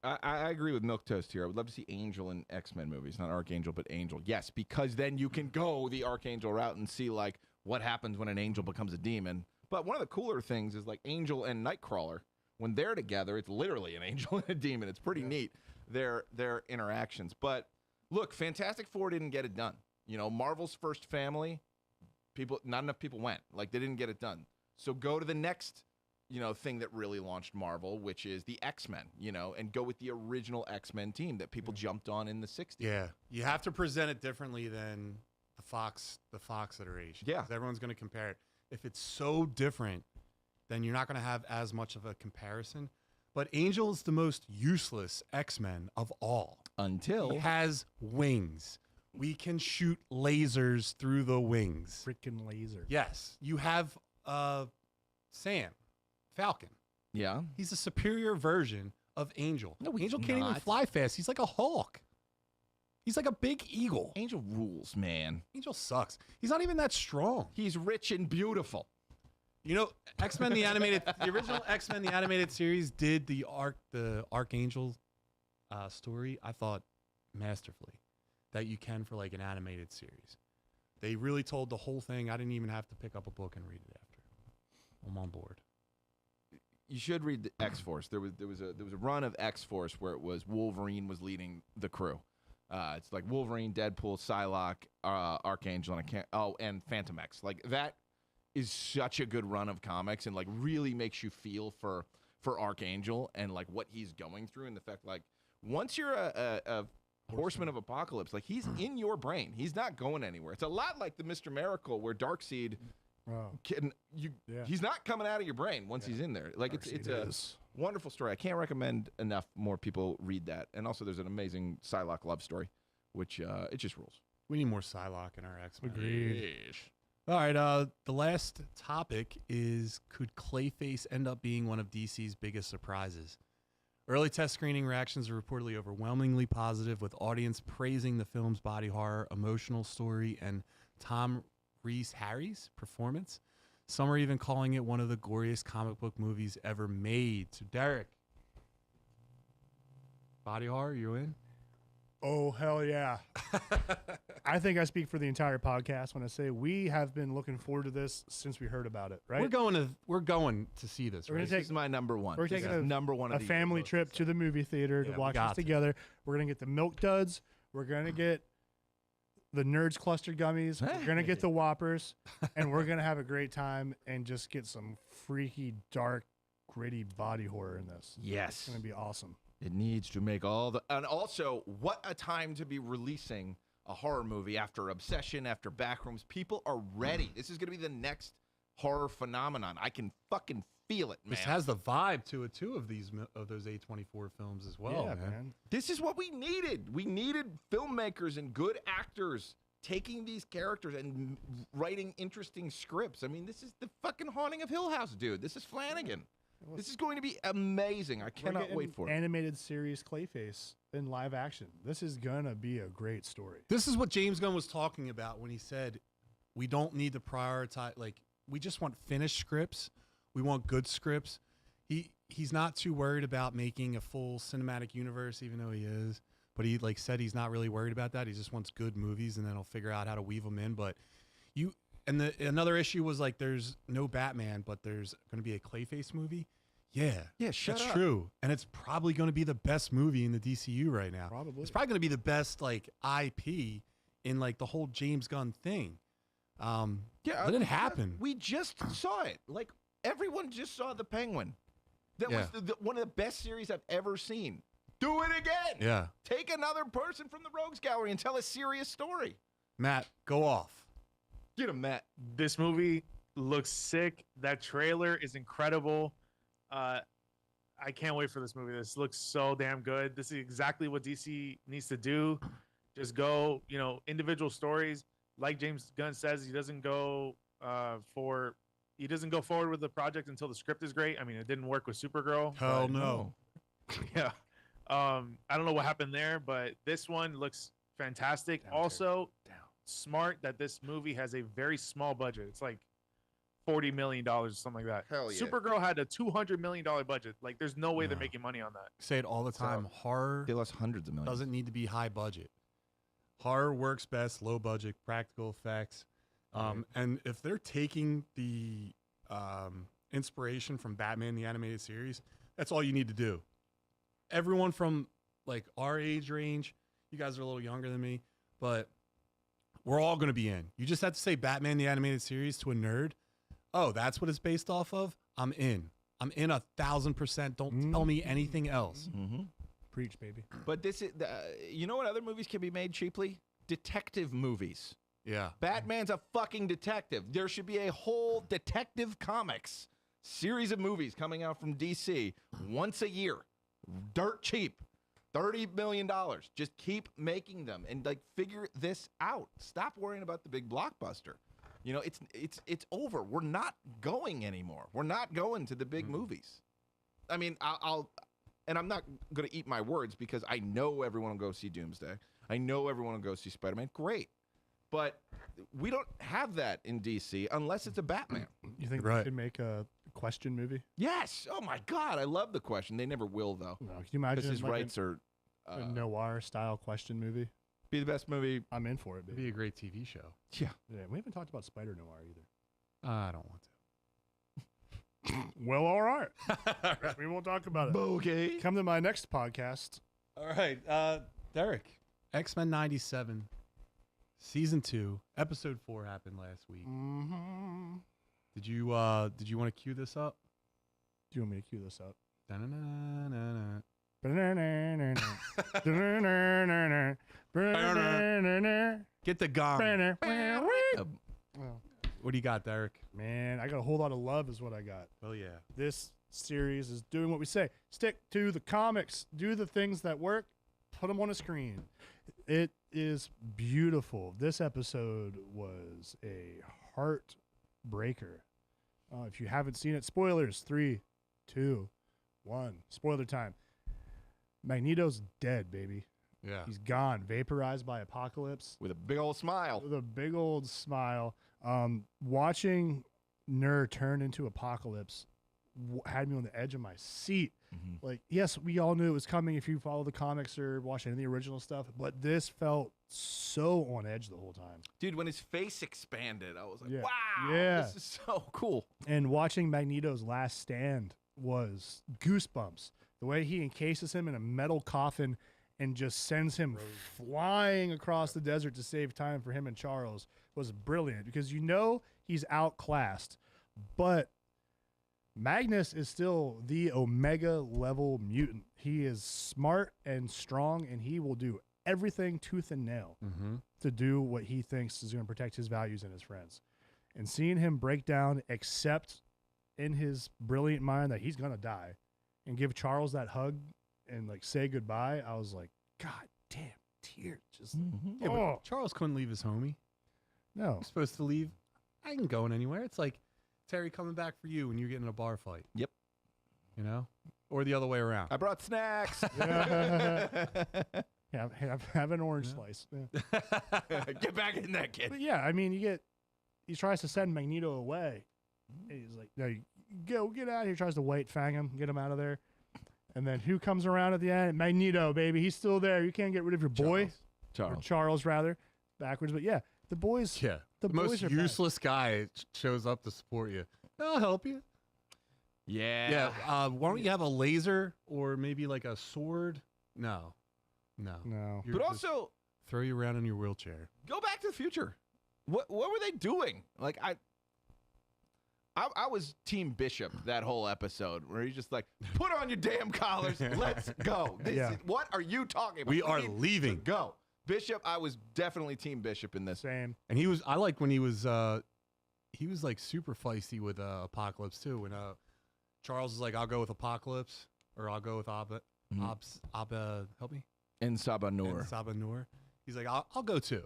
I agree with Milk Toast here. I would love to see Angel in X-Men movies, not Archangel, but Angel. Yes, because then you can go the Archangel route and see like what happens when an angel becomes a demon. But one of the cooler things is like Angel and Nightcrawler. When they're together, it's literally an angel and a demon. It's pretty neat, their interactions. But look, Fantastic Four didn't get it done. You know, Marvel's first family, not enough people went. Like, they didn't get it done. So go to the next, thing that really launched Marvel, which is the X-Men, and go with the original X-Men team that people jumped on in the 60s. Yeah. You have to present it differently than the Fox iteration. Yeah. 'Cause everyone's going to compare it. If it's so different, then you're not going to have as much of a comparison. But Angel's the most useless X-Men of all. Until He has wings. We can shoot lasers through the wings. Freaking laser. Yes. You have Sam, Falcon. Yeah. He's a superior version of Angel. No, he's Angel can't even not. fly fast. He's like a hawk. He's like a big eagle. Angel rules, man. Angel sucks. He's not even that strong. He's rich and beautiful. You know, X-Men the animated, the original X-Men the animated series did the Archangel story. I thought masterfully that you can for like an animated series. They really told the whole thing. I didn't even have to pick up a book and read it after. I'm on board. You should read the X-Force. There was a run of X-Force where it was Wolverine was leading the crew. It's like Wolverine, Deadpool, Psylocke, Archangel, and Phantom X. Like that is such a good run of comics and like really makes you feel for Archangel and like what he's going through and the fact like once you're a Horseman of Apocalypse, like he's in your brain. He's not going anywhere. It's a lot like the Mr. Miracle where Darkseid he's not coming out of your brain once he's in there. Like it's a wonderful story. I can't recommend enough more people read that. And also there's an amazing Psylocke love story, which it just rules. We need more Psylocke in our X-Men. Agreed. All right, the last topic is, could Clayface end up being one of DC's biggest surprises? Early test screening reactions are reportedly overwhelmingly positive, with audience praising the film's body horror, emotional story, and Tom Rhys-Harry's performance. Some are even calling it one of the goriest comic book movies ever made. So, Derek, body horror, you in? Oh, hell yeah. I think I speak for the entire podcast when I say we have been looking forward to this since we heard about it, right? We're going to see this. We're Right? gonna take- This is my number one. We're This taking is number one of a the family year. trip to the movie theater Yeah, to we watch got this to. together. We're going to get the Milk Duds. We're going to get the Nerds Cluster Gummies. We're going to get the Whoppers. And we're going to have a great time and just get some freaky, dark, gritty body horror in this. It's Yes. going to be awesome. It needs to make all the... And also, what a time to be releasing a horror movie after Obsession, after Backrooms. People are ready. This is going to be the next horror phenomenon. I can fucking feel it, man. This has the vibe to it too of those A24 films as well, yeah, man. This is what we needed. We needed filmmakers and good actors taking these characters and writing interesting scripts. I mean, this is the fucking Haunting of Hill House, dude. This is Flanagan. This is going to be amazing. I We're cannot getting wait for it. Animated series Clayface in live action. This is going to be a great story. This is what James Gunn was talking about when he said we don't need to prioritize, like, we just want finished scripts. We want good scripts. He's not too worried about making a full cinematic universe, even though he is. But he like said he's not really worried about that. He just wants good movies, and then he'll figure out how to weave them in. But another issue was like there's no Batman, but there's going to be a Clayface movie. Yeah, Shut that's up. true, and it's probably going to be the best movie in the DCU right now. Probably. It's probably going to be the best like IP in like the whole James Gunn thing. Let it happen. We just saw it. Like, everyone just saw The Penguin. That Yeah. was one of the best series I've ever seen. Do it again. Yeah, Take another person from the Rogues Gallery and tell a serious story. Matt, go off. Get him, Matt. This movie looks sick. That trailer is incredible. I can't wait for this movie. This looks so damn good. This is exactly what DC needs to do. Just go, individual stories. Like James Gunn says, he doesn't go forward with the project until the script is great. I mean, it didn't work with Supergirl. Hell but- no. Yeah. I don't know what happened there, but this one looks fantastic. Down, also, smart that this movie has a very small budget. It's like $40 million or something like that. Hell yeah. Supergirl had a $200 million budget. Like, there's no way they're No. making money on that. Say it all the time. Horror They lost hundreds of millions. doesn't need to be high budget. Horror works best low budget, practical effects. And if they're taking the inspiration from Batman the animated series, that's all you need to do. Everyone from like our age range, you guys are a little younger than me, but we're all going to be in. You just have to say Batman the animated series to a nerd. Oh, that's what it's based off of? I'm in. I'm in 1,000%. Don't tell me anything else. Mm-hmm. Preach, baby. But this is, you know what other movies can be made cheaply? Detective movies. Yeah. Batman's a fucking detective. There should be a whole Detective Comics series of movies coming out from DC once a year. Dirt cheap. $30 million. Just keep making them and like figure this out. Stop worrying about the big blockbuster. It's over. We're not going anymore. We're not going to the big movies. I mean, and I'm not going to eat my words because I know everyone will go see Doomsday. I know everyone will go see Spider-Man. Great. But we don't have that in DC unless it's a Batman. You think Right. they could make a Question movie? Yes. Oh, my God. I love the Question. They never will, though. No, can you imagine Because his like rights are... a noir style Question movie? be the best movie. I'm in for it, It'd baby. be a great TV show. Yeah. Yeah, we haven't talked about Spider Noir either. I don't want to. Well, all right. We won't talk about it. Okay. Come to my next podcast. All right, Derek. X-Men 97, season 2, episode 4 happened last week. Mm-hmm. Did you want to cue this up? Do you want me to cue this up? Da-na-na-na-na. Get the gong. What do you got, Derek? Man, I got a whole lot of love is what I got. Oh yeah. This series is doing what we say. Stick to the comics. Do the things that work. Put them on a screen. It is beautiful. This episode was a heartbreaker. If you haven't seen it, spoilers. 3, 2, 1. Spoiler time. Magneto's dead, baby. Yeah. He's gone, vaporized by Apocalypse. With a big old smile. With a big old smile. Watching Nur turn into Apocalypse had me on the edge of my seat. Mm-hmm. Like, yes, we all knew it was coming if you follow the comics or watch any of the original stuff, but this felt so on edge the whole time. Dude, when his face expanded, I was like, Yeah. wow, Yeah. this is so cool. And watching Magneto's last stand was goosebumps. The way he encases him in a metal coffin and just sends him flying across the desert to save time for him and Charles was brilliant because you know he's outclassed, but Magnus is still the Omega level mutant. He is smart and strong, and he will do everything tooth and nail to do what he thinks is going to protect his values and his friends. And seeing him break down, accept in his brilliant mind that he's going to die, and give Charles that hug and like say goodbye, I was like, God damn, tears. Just Yeah, but Charles couldn't leave his homie. no. He's supposed to leave. I ain't going anywhere. It's like Terry coming back for you when you're getting in a bar fight. Yep. You know? Or the other way around. I brought snacks. Yeah, have an orange slice. Yeah. Get back in that kid. But yeah, I mean, he tries to send Magneto away. He's like, no, get out of here. He tries to white fang him, get him out of there. And then who comes around at the end? Magneto, baby. He's still there. You can't get rid of your boy. Or Charles, rather. Backwards. But yeah, the boys. Yeah. The The boys most are back. useless guy shows up to support you. I'll help you. Yeah. Yeah. Why don't you have a laser or maybe like a sword? No. No. You're But just also, throw you around in your wheelchair. go back to the future. What were they doing? Like I was Team Bishop that whole episode where he's just like, put on your damn collars, let's go. What are you talking about? We are need leaving. to go. Bishop, I was definitely Team Bishop in this. Same. And I like when he was like super feisty with Apocalypse too. When Charles is like, I'll go with Apocalypse or I'll go with Abba, help me? In Sabanur. Saba Noor. He's like, I'll go too.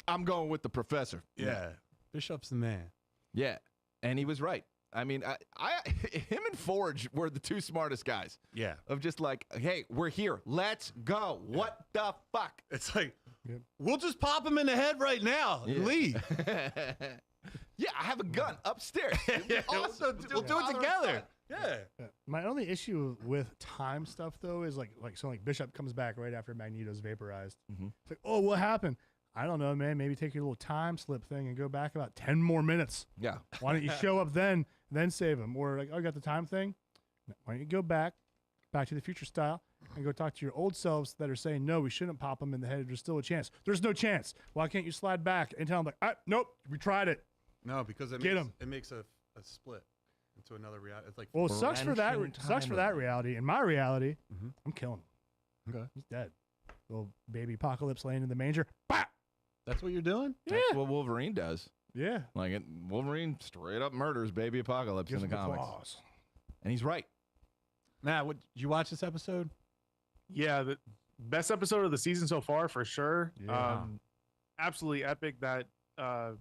I'm going with the professor. Yeah. Bishop's the man. Yeah. And he was right. I mean, him and Forge were the two smartest guys Yeah. of just like, hey, we're here. Let's go. What the fuck? It's like, Yep. we'll just pop him in the head right now and leave. Yeah, I have a gun upstairs. We'll do it together. Yeah. Yeah. My only issue with time stuff though is like Bishop comes back right after Magneto's vaporized. Mhm. It's like, oh, what happened? I don't know, man. Maybe take your little time slip thing and go back about 10 more minutes. Yeah. Why don't you show up then save him? Or like, oh, I got the time thing. Why don't you go back to the future style and go talk to your old selves that are saying, no, we shouldn't pop him in the head. There's still a chance. There's no chance. Why can't you slide back and tell him like, nope, we tried it. No, because it makes a split into another reality. It's like, Well, it sucks for that. Branching Sucks for that timeline. reality. In my reality, Mhm. I'm killing him. Okay. He's dead. Little baby Apocalypse laying in the manger. Bah! That's what you're doing? Yeah. That's what Wolverine does. Yeah. Like, Wolverine straight up murders Baby Apocalypse Gives in the him comics. claws. And he's right. Matt, did you watch this episode? Yeah, the best episode of the season so far for sure. Yeah. Absolutely epic. That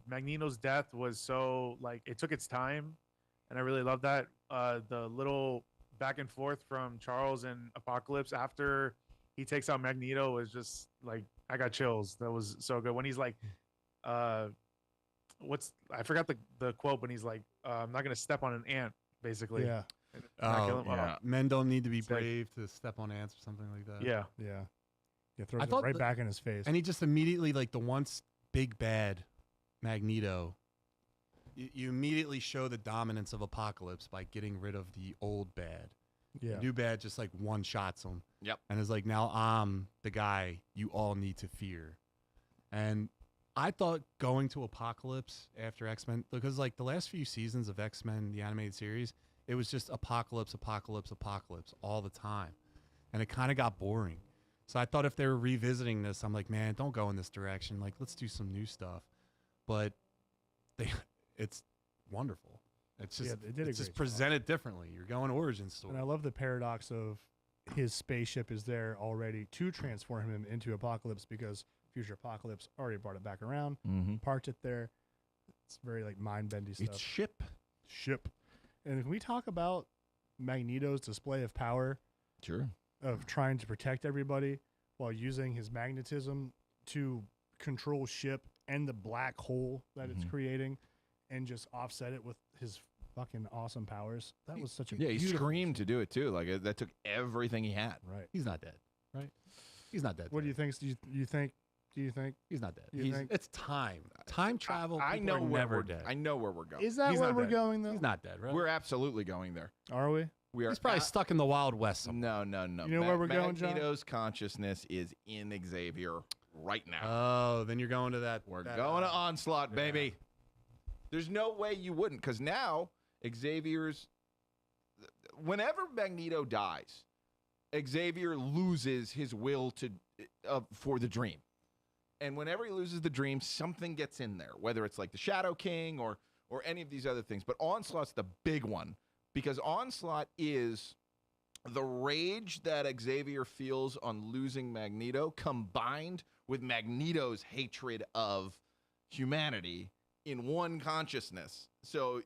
Magneto's death was so like it took its time, and I really love that. The little back and forth from Charles and Apocalypse after he takes out Magneto was just like I got chills. That was so good. When he's like, I forgot the quote, but he's like, I'm not gonna step on an ant, basically. Yeah. Not kill him. yeah. Men don't need to be It's like- brave to step on ants or something like that. Yeah. Yeah. Yeah. Throws I it thought right the- back in his face. And he just immediately, like the once big bad Magneto, you immediately show the dominance of Apocalypse by getting rid of the old bad. yeah. The new bad just like one shots him. Yep. And is like, now I'm the guy you all need to fear. And I thought going to Apocalypse after X-Men, because like the last few seasons of X-Men, the animated series, it was just Apocalypse all the time. And it kind of got boring. So I thought if they were revisiting this, I'm like, man, don't go in this direction. Like, let's do some new stuff. But it's wonderful. It's just, Yeah, they did a it's just great job. presented differently. You're going origin story. And I love the paradox of his spaceship is there already to transform him into Apocalypse because Future Apocalypse already brought it back around, Mm-hmm. parked it there. It's very like mind-bendy stuff. It's ship. Ship. And can we talk about Magneto's display of power Sure. of trying to protect everybody while using his magnetism to control ship and the black hole that it's Mhm. creating and just offset it with his fucking awesome powers? That was such a Yeah, he beautiful screamed to do it too. Like that took everything he had. Right. He's not dead, right? He's not dead. What do you today. think? Do you think? Do you think? He's not dead. You think? It's time. Time travel. I people know are where never we're. dead. I know where we're going. Is that He's where not we're dead. going though? He's not dead, right? We're absolutely going there. Are we? We are. He's probably stuck in the Wild West somewhere. No. You know where we're going, John? Magneto's consciousness is in Xavier right now. Oh, then you're going to that. We're that, going to Onslaught, yeah. baby. There's no way you wouldn't, because now Xavier's. Whenever Magneto dies, Xavier loses his will to for the dream, and whenever he loses the dream, something gets in there, whether it's like the Shadow King or any of these other things. But Onslaught's the big one, because Onslaught is the rage that Xavier feels on losing Magneto combined with Magneto's hatred of humanity in one consciousness. So,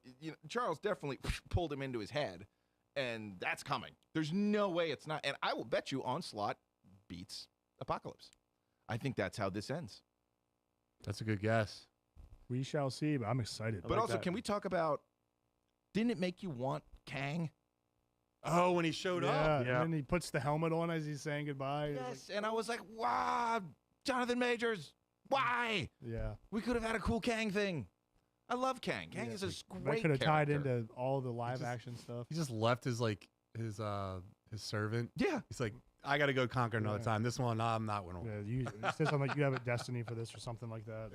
Charles definitely pulled him into his head, and that's coming. There's no way it's not. And I will bet you Onslaught beats Apocalypse. I think that's how this ends. That's a good guess. We shall see. But I'm excited. But also, can we talk about, didn't it make you want Kang? Oh, when he showed yeah, up. Yeah. and then he puts the helmet on as he's saying goodbye. It's Yes. And I was like, wow, Jonathan Majors, why? like- yeah. We could have had a cool Kang thing. I love Kang. Kang Yeah, is a that great could have tied character. into all the live just- action stuff. He just left his his servant. Yeah. He's like, I got to go conquer another Yeah. time. This one, I'm not winning. Yeah, you it says something like you have a destiny for this or something like that.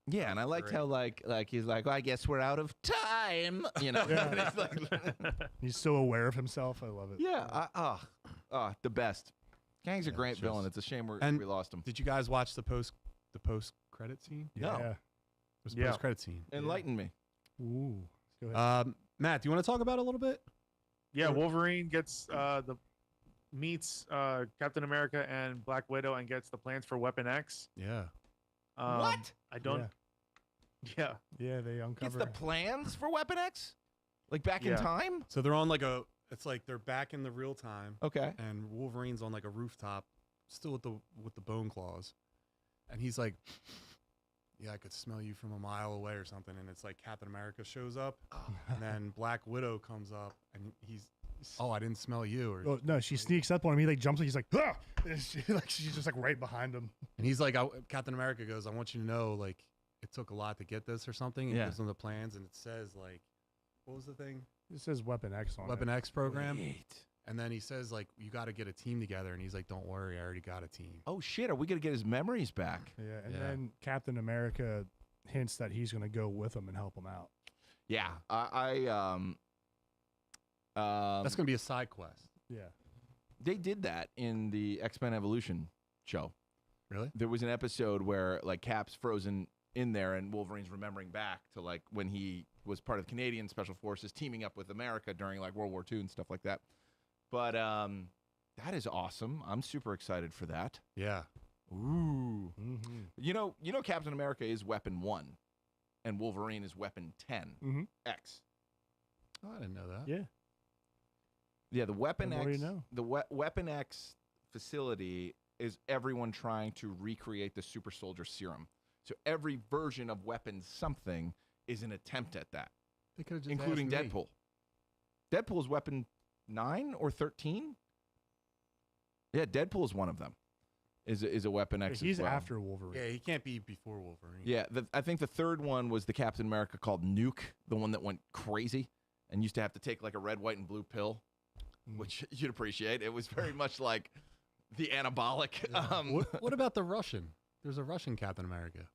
Yeah, and I liked Great. how like he's like, well, I guess we're out of time, Yeah. And it's like, He's so aware of himself. I love it. yeah, the best. Kang's a Yeah, great it's villain. just- It's a shame And- we lost him. Did you guys watch the post credit scene? No. Yeah. There's a Yeah. post credit scene. Enlighten me. Ooh. Go ahead. Matt, do you want to talk about it a little bit? Yeah, Wolverine gets meets Captain America and Black Widow and gets the plans for Weapon X. Yeah. What? I don't. Yeah. Yeah, they Gets uncover. the plans for Weapon X? Like back in Yeah. time? So they're on it's like they're back in the real time, Okay. and Wolverine's on like a rooftop, still with the bone claws, and he's like, "Yeah, I could smell you from a mile away" or something. And it's like Captain America shows up, and then Black Widow comes up, and he's, "Oh, I didn't smell you," or Oh, no, she sneaks up on him. He like jumps. He's like, ah! And she's just like right behind him. and he's like, Captain America goes, "I want you to know, like, it took a lot to get this or something." And Yeah. he gives them the plans, and it says like, what was the thing? It says Weapon X on Weapon it. X program. Wait. And then he says like, "You got to get a team together," and he's like, "Don't worry, I already got a team." Oh shit, are we gonna get his memories back? Yeah, and Yeah. then Captain America hints that he's going to go with him and help him out. Yeah. That's gonna be a side quest. Yeah. They did that in the X-Men Evolution show. Really? There was an episode where like Cap's frozen in there and Wolverine's remembering back to like when he was part of Canadian Special Forces teaming up with America during like World War II and stuff like that. But that is awesome. I'm super excited for that. Yeah. Ooh. Mm-hmm. You know Captain America is Weapon 1 and Wolverine is Weapon 10. Mhm. X. Oh, I didn't know that. Yeah. Yeah, the Weapon The more X, you know. the Weapon X facility is everyone trying to recreate the super soldier serum. So every version of Weapon something is an attempt at that, They could have just including asked me. Deadpool. Deadpool's Weapon 9 or 13? Yeah, Deadpool is one of them. Is a Weapon X He's as well. after Wolverine. Yeah, he can't be before Wolverine. Yeah, I think the third one was the Captain America called Nuke, the one that went crazy and used to have to take like a red, white, and blue pill, which you'd appreciate. It was very much like the anabolic. Yeah. What about the Russian? There's a Russian Captain America.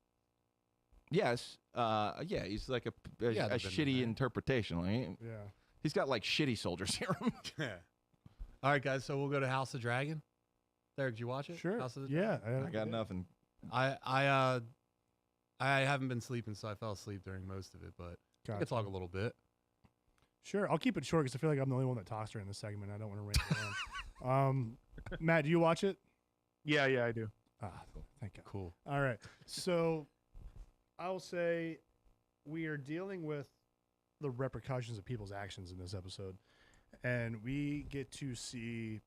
Yes. Yeah, he's like a Yeah, they've been shitty there. interpretation. Like, Yeah. he's got like shitty soldier serum. Yeah. All right, guys. So we'll go to House of Dragon. Derek, did you watch it? Sure. House of the Yeah. I got nothing. I haven't been sleeping, so I fell asleep during most of it, but I Gotcha. could talk a little bit. Sure. I'll keep it short because I feel like I'm the only one that talks during this segment. I don't want to rant on. Matt, do you watch it? Yeah, I do. Ah, thank God. Cool. All right. So I'll say we are dealing with the repercussions of people's actions in this episode. And we get to see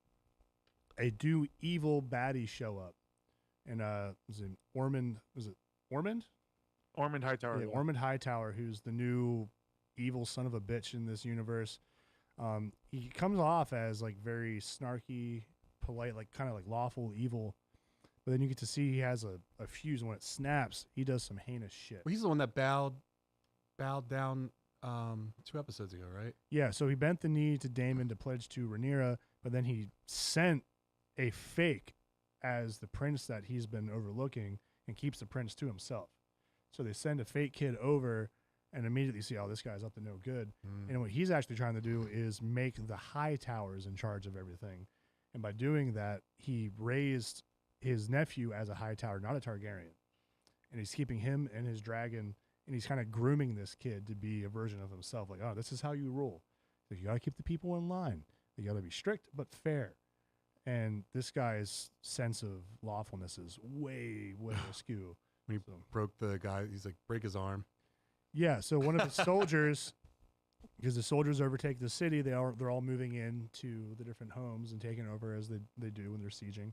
a do evil baddie show up. And was it Ormond? Was it Ormond? Ormond Hightower. Yeah, Ormond Hightower, who's the new evil son of a bitch in this universe. He comes off as like very snarky, polite, like kind of like lawful evil. But then you get to see he has a fuse, and when it snaps, he does some heinous shit. Well, he's the one that bowed down 2 episodes ago, right? Yeah, so he bent the knee to Daemon to pledge to Rhaenyra, but then he sent a fake as the prince that he's been overlooking and keeps the prince to himself. So they send a fake kid over and immediately see, oh, this guy's up to no good. And what he's actually trying to do is make the Hightowers in charge of everything. And by doing that, he raised his nephew as a Hightower, not a Targaryen. And he's keeping him and his dragon, and he's kind of grooming this kid to be a version of himself. Like, oh, this is how you rule. Like, you got to keep the people in line. You got to be strict but fair. And this guy's sense of lawfulness is way, way askew. When he broke the guy, he's like, break his arm. Yeah, so one of his soldiers, because the soldiers overtake the city, they're all moving into the different homes and taking over as they do when they're sieging.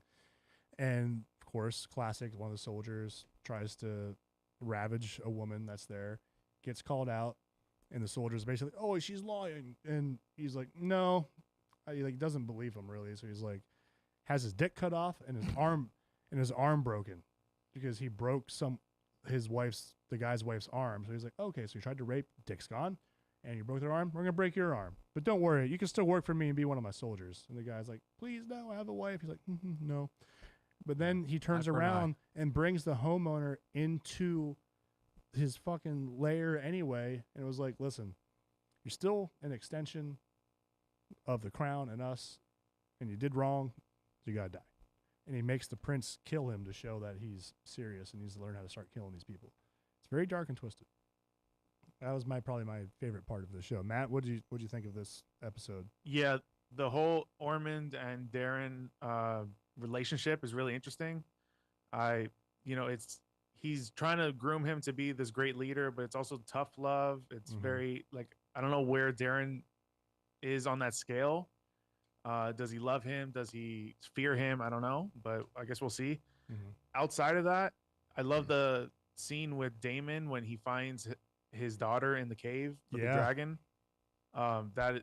And of course, classic, one of the soldiers tries to ravage a woman that's there, gets called out, and the soldier's basically, oh, she's lying. And he's like, no. He like doesn't believe him really. So he's like, has his dick cut off and his arm broken because he broke the guy's wife's arm. So he's like, okay, so you tried to rape, dick's gone, and you broke their arm. We're gonna break your arm, but don't worry, you can still work for me and be one of my soldiers. And the guy's like, please no, I have a wife. He's like, no. But then he turns Eye for an around and brings the homeowner into his fucking lair anyway, and it was like, listen, you're still an extension of the crown and us, and you did wrong, so you gotta die. And he makes the prince kill him to show that he's serious and needs to learn how to start killing these people. It's very dark and twisted. That was probably my favorite part of the show. Matt, what did you think of this episode? Yeah, the whole Ormond and Darren relationship is really interesting. He's trying to groom him to be this great leader, but it's also tough love. It's very like, I don't know where Darren is on that scale. Does he love him? Does he fear him? I don't know, but I guess we'll see. Outside of that, I love the scene with Daemon when he finds his daughter in the cave with the dragon. That's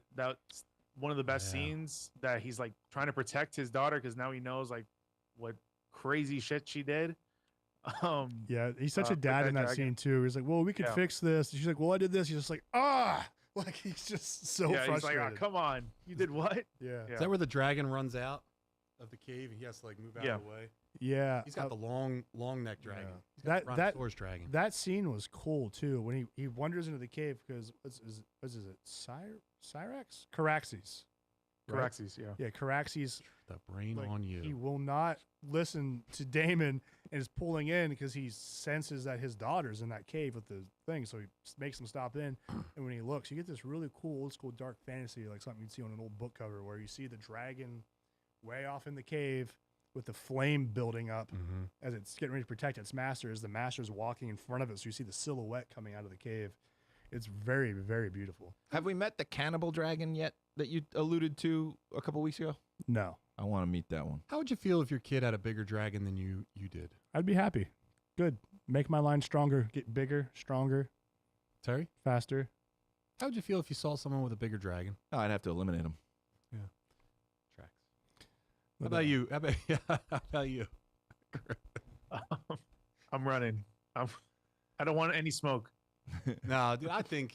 one of the best scenes, that he's like trying to protect his daughter because now he knows like what crazy shit she did. Yeah, he's such a dad that in that dragon. scene too. He's like, well, we could fix this. And she's like, well, I did this. He's just like, like he's just so He's frustrated. like, oh, come on, you did what? Yeah. Is that where the dragon runs out of the cave and he has to like move out of the way? Yeah. He's got the long neck dragon. Yeah. He's got the Brontosaurus dragon. That scene was cool too when he wanders into the cave because what is it? Cyrax? Caraxes. Right? Caraxes, yeah. Yeah, Caraxes. The brain on you. He will not listen to Daemon and is pulling in because he senses that his daughter's in that cave with the thing. So he makes him stop in. And when he looks, you get this really cool old school dark fantasy, like something you'd see on an old book cover, where you see the dragon way off in the cave with the flame building up as it's getting ready to protect its master, as the master's walking in front of it. So you see the silhouette coming out of the cave. It's very, very beautiful. Have we met the cannibal dragon yet? that you alluded to a couple weeks ago? No, I want to meet that one. How would you feel if your kid had a bigger dragon than you did? I'd be happy. Good. Make my line stronger. Get bigger, stronger, Terry, faster. how would you feel if you saw someone with a bigger dragon? Oh, I'd have to eliminate him. Tracks. How about you? How about you? I'm running. I don't want any smoke. No, dude, I think,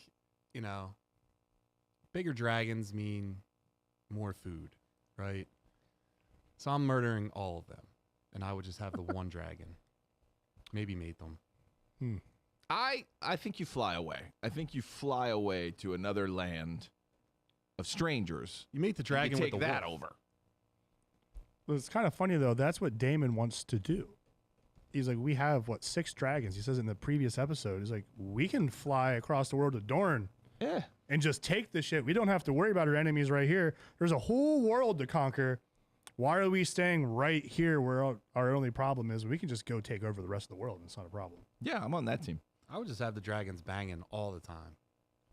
bigger dragons mean more food, right? So I'm murdering all of them, and I would just have the one dragon. Maybe mate them. I think you fly away. I think you fly away to another land of strangers. You mate the dragon you take with the that wolf. over. Well, it's kind of funny though. That's what Damon wants to do. He's like, we have 6 dragons. He says in the previous episode, he's like, we can fly across the world to Dorne Yeah. and just take the shit. We don't have to worry about our enemies right here. There's a whole world to conquer. Why are we staying right here where our only problem is? We can just go take over the rest of the world. And it's not a problem. Yeah, I'm on that team. I would just have the dragons banging all the time.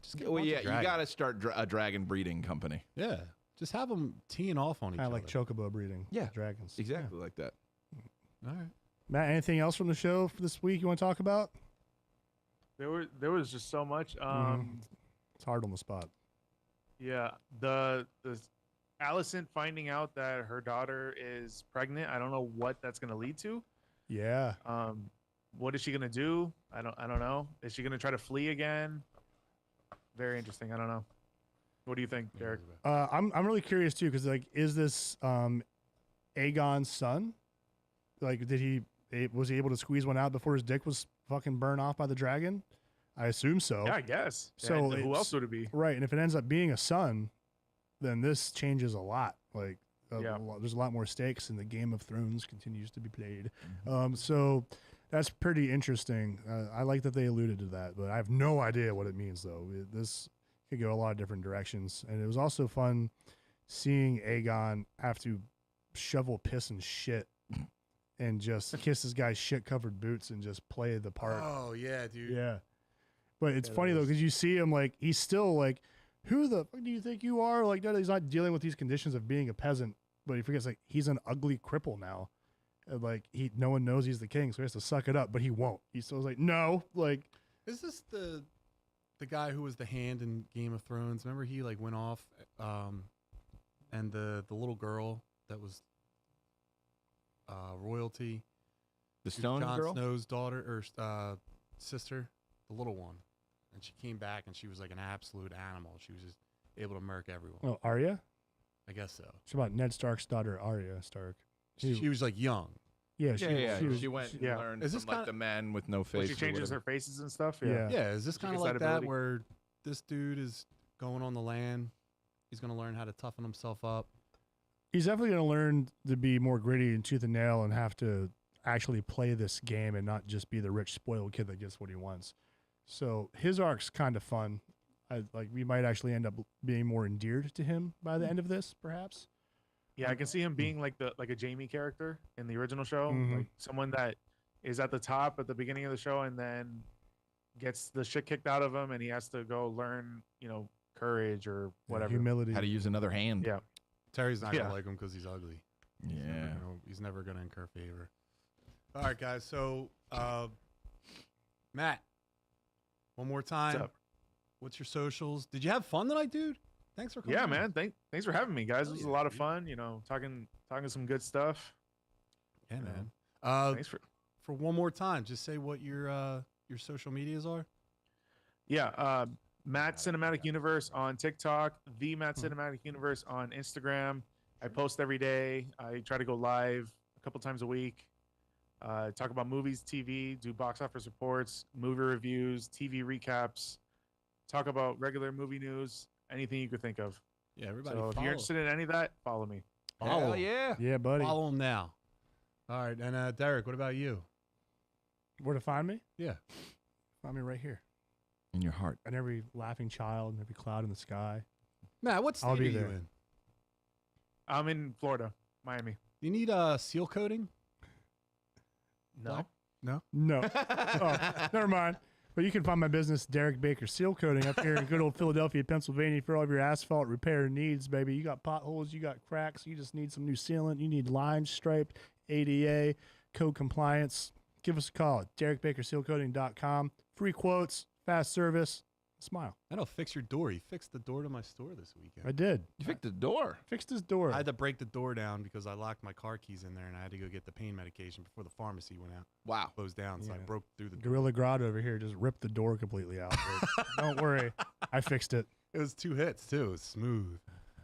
Just get a Well, bunch yeah, of you dragons. got to start a dragon breeding company. Yeah, just have them teeing off on each Kind other. of like chocobo breeding. Yeah, Dragons. Exactly like that. All right. Matt, anything else from the show for this week you want to talk about? There was just so much. It's hard on the spot. Yeah, the Allison finding out that her daughter is pregnant. I don't know what that's going to lead to. Yeah. What is she going to do? I don't know. Is she going to try to flee again? Very interesting. I don't know. What do you think, Derek? I'm really curious too, because is this Aegon's son? Like, was he able to squeeze one out before his dick was fucking burned off by the dragon? I assume so. Yeah, I guess. So And who it's- else would it be? Right, and if it ends up being a son, then this changes a lot. Like, there's a lot more stakes, and the Game of Thrones continues to be played. So that's pretty interesting. I like that they alluded to that, but I have no idea what it means, though. This could go a lot of different directions, and it was also fun seeing Aegon have to shovel piss and shit and just kiss this guy's shit-covered boots and just play the part. Oh yeah, dude. Yeah. But it's funny though, because you see him like he's still like, who the fuck do you think you are? Like, no, he's not dealing with these conditions of being a peasant, but he forgets like he's an ugly cripple now. And, like no one knows he's the king, so he has to suck it up, but he won't. He still's like, no, like Is this the guy who was the hand in Game of Thrones? Remember he like went off, and the little girl that was royalty, The she was Stone Jon Girl? Snow's daughter or sister, the little one, and she came back and she was like an absolute animal. She was just able to murk everyone. oh, Arya. I guess so. It's about Ned Stark's daughter, Arya Stark. She was like young. Yeah, Yeah, was- she went and yeah. learned Is this from like kinda- the man with no face. When she or changes whatever. her faces and stuff. Yeah. Yeah, is this She kind of gets like that that ability. where this dude is going on the land? He's going to learn how to toughen himself up. He's definitely going to learn to be more gritty and tooth and nail and have to actually play this game and not just be the rich spoiled kid that gets what he wants. So his arc's kind of fun. We might actually end up being more endeared to him by the end of this, perhaps. Yeah, I can see him being like a Jamie character in the original show, Mhm. like someone that is at the top at the beginning of the show and then gets the shit kicked out of him, and he has to go learn, courage or whatever. Humility. How to use another hand. Yeah. Terry's not going Yeah. to like him because he's ugly. Yeah. He's never going to incur favor. All right, guys. So, Matt, one more time. What's up? What's your socials? Did you have fun tonight, dude? Thanks for coming. Yeah, on. man. Thanks for having me, guys. It was a yeah, lot of dude. fun. Talking some good stuff. Yeah, man. Thanks for. For one more time, just say what your social medias are. Yeah, Matt Cinematic Universe on TikTok, the Matt Cinematic Universe on Instagram. I post every day. I try to go live a couple times a week. Talk about movies, TV, do box office reports, movie reviews, TV recaps. Talk about regular movie news, anything you could think of. Yeah, everybody. So if follow. you're interested in any of that, follow me. Follow. Hell yeah. Yeah, buddy. Follow him now. All right, and Derek, what about you? Where to find me? Yeah. Find me right here. In your heart. And every laughing child and every cloud in the sky. Matt, what state I'll be are you there. in? I'm in Florida, Miami. You need seal coating? No. No. No. Oh, never mind. But you can find my business, Derek Baker Seal Coating, up here in good old Philadelphia, Pennsylvania, for all of your asphalt repair needs, baby. You got potholes, you got cracks, you just need some new sealant, you need lines striped, ADA, code compliance. Give us a call at DerekBakerSealCoating.com. Free quotes, fast service, smile. That'll fix your door. You fixed the door to my store this weekend. I did. You fixed the door. Fixed his door. I had to break the door down because I locked my car keys in there, and I had to go get the pain medication before the pharmacy went out. Wow. Closed down, so I Yeah. broke through the door. Gorilla Grodd over here just ripped the door completely out. But don't worry. I fixed it. It was 2 hits, too. It was smooth.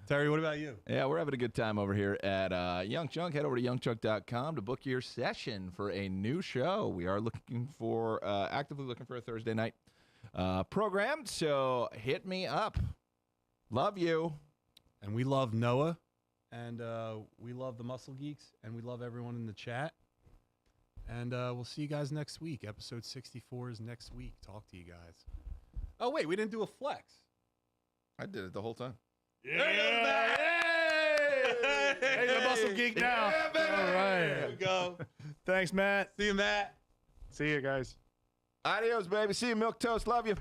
Terry, what about you? Yeah, we're having a good time over here at Young Chunk. Head over to youngchunk.com to book your session for a new show. We are looking for, actively looking for a Thursday night program, so hit me up. Love you. And we love Noah, and we love the Muscle Geeks, and we love everyone in the chat. And we'll see you guys next week. Episode 64 is next week. Talk to you guys. Oh, wait, we didn't do a flex. I did it the whole time. Yeah. Hey, the muscle geek now. Yeah, baby. All right. There we go. Thanks, Matt. See you, Matt. See you guys. Adios, baby. See you, Milk Toast. Love you.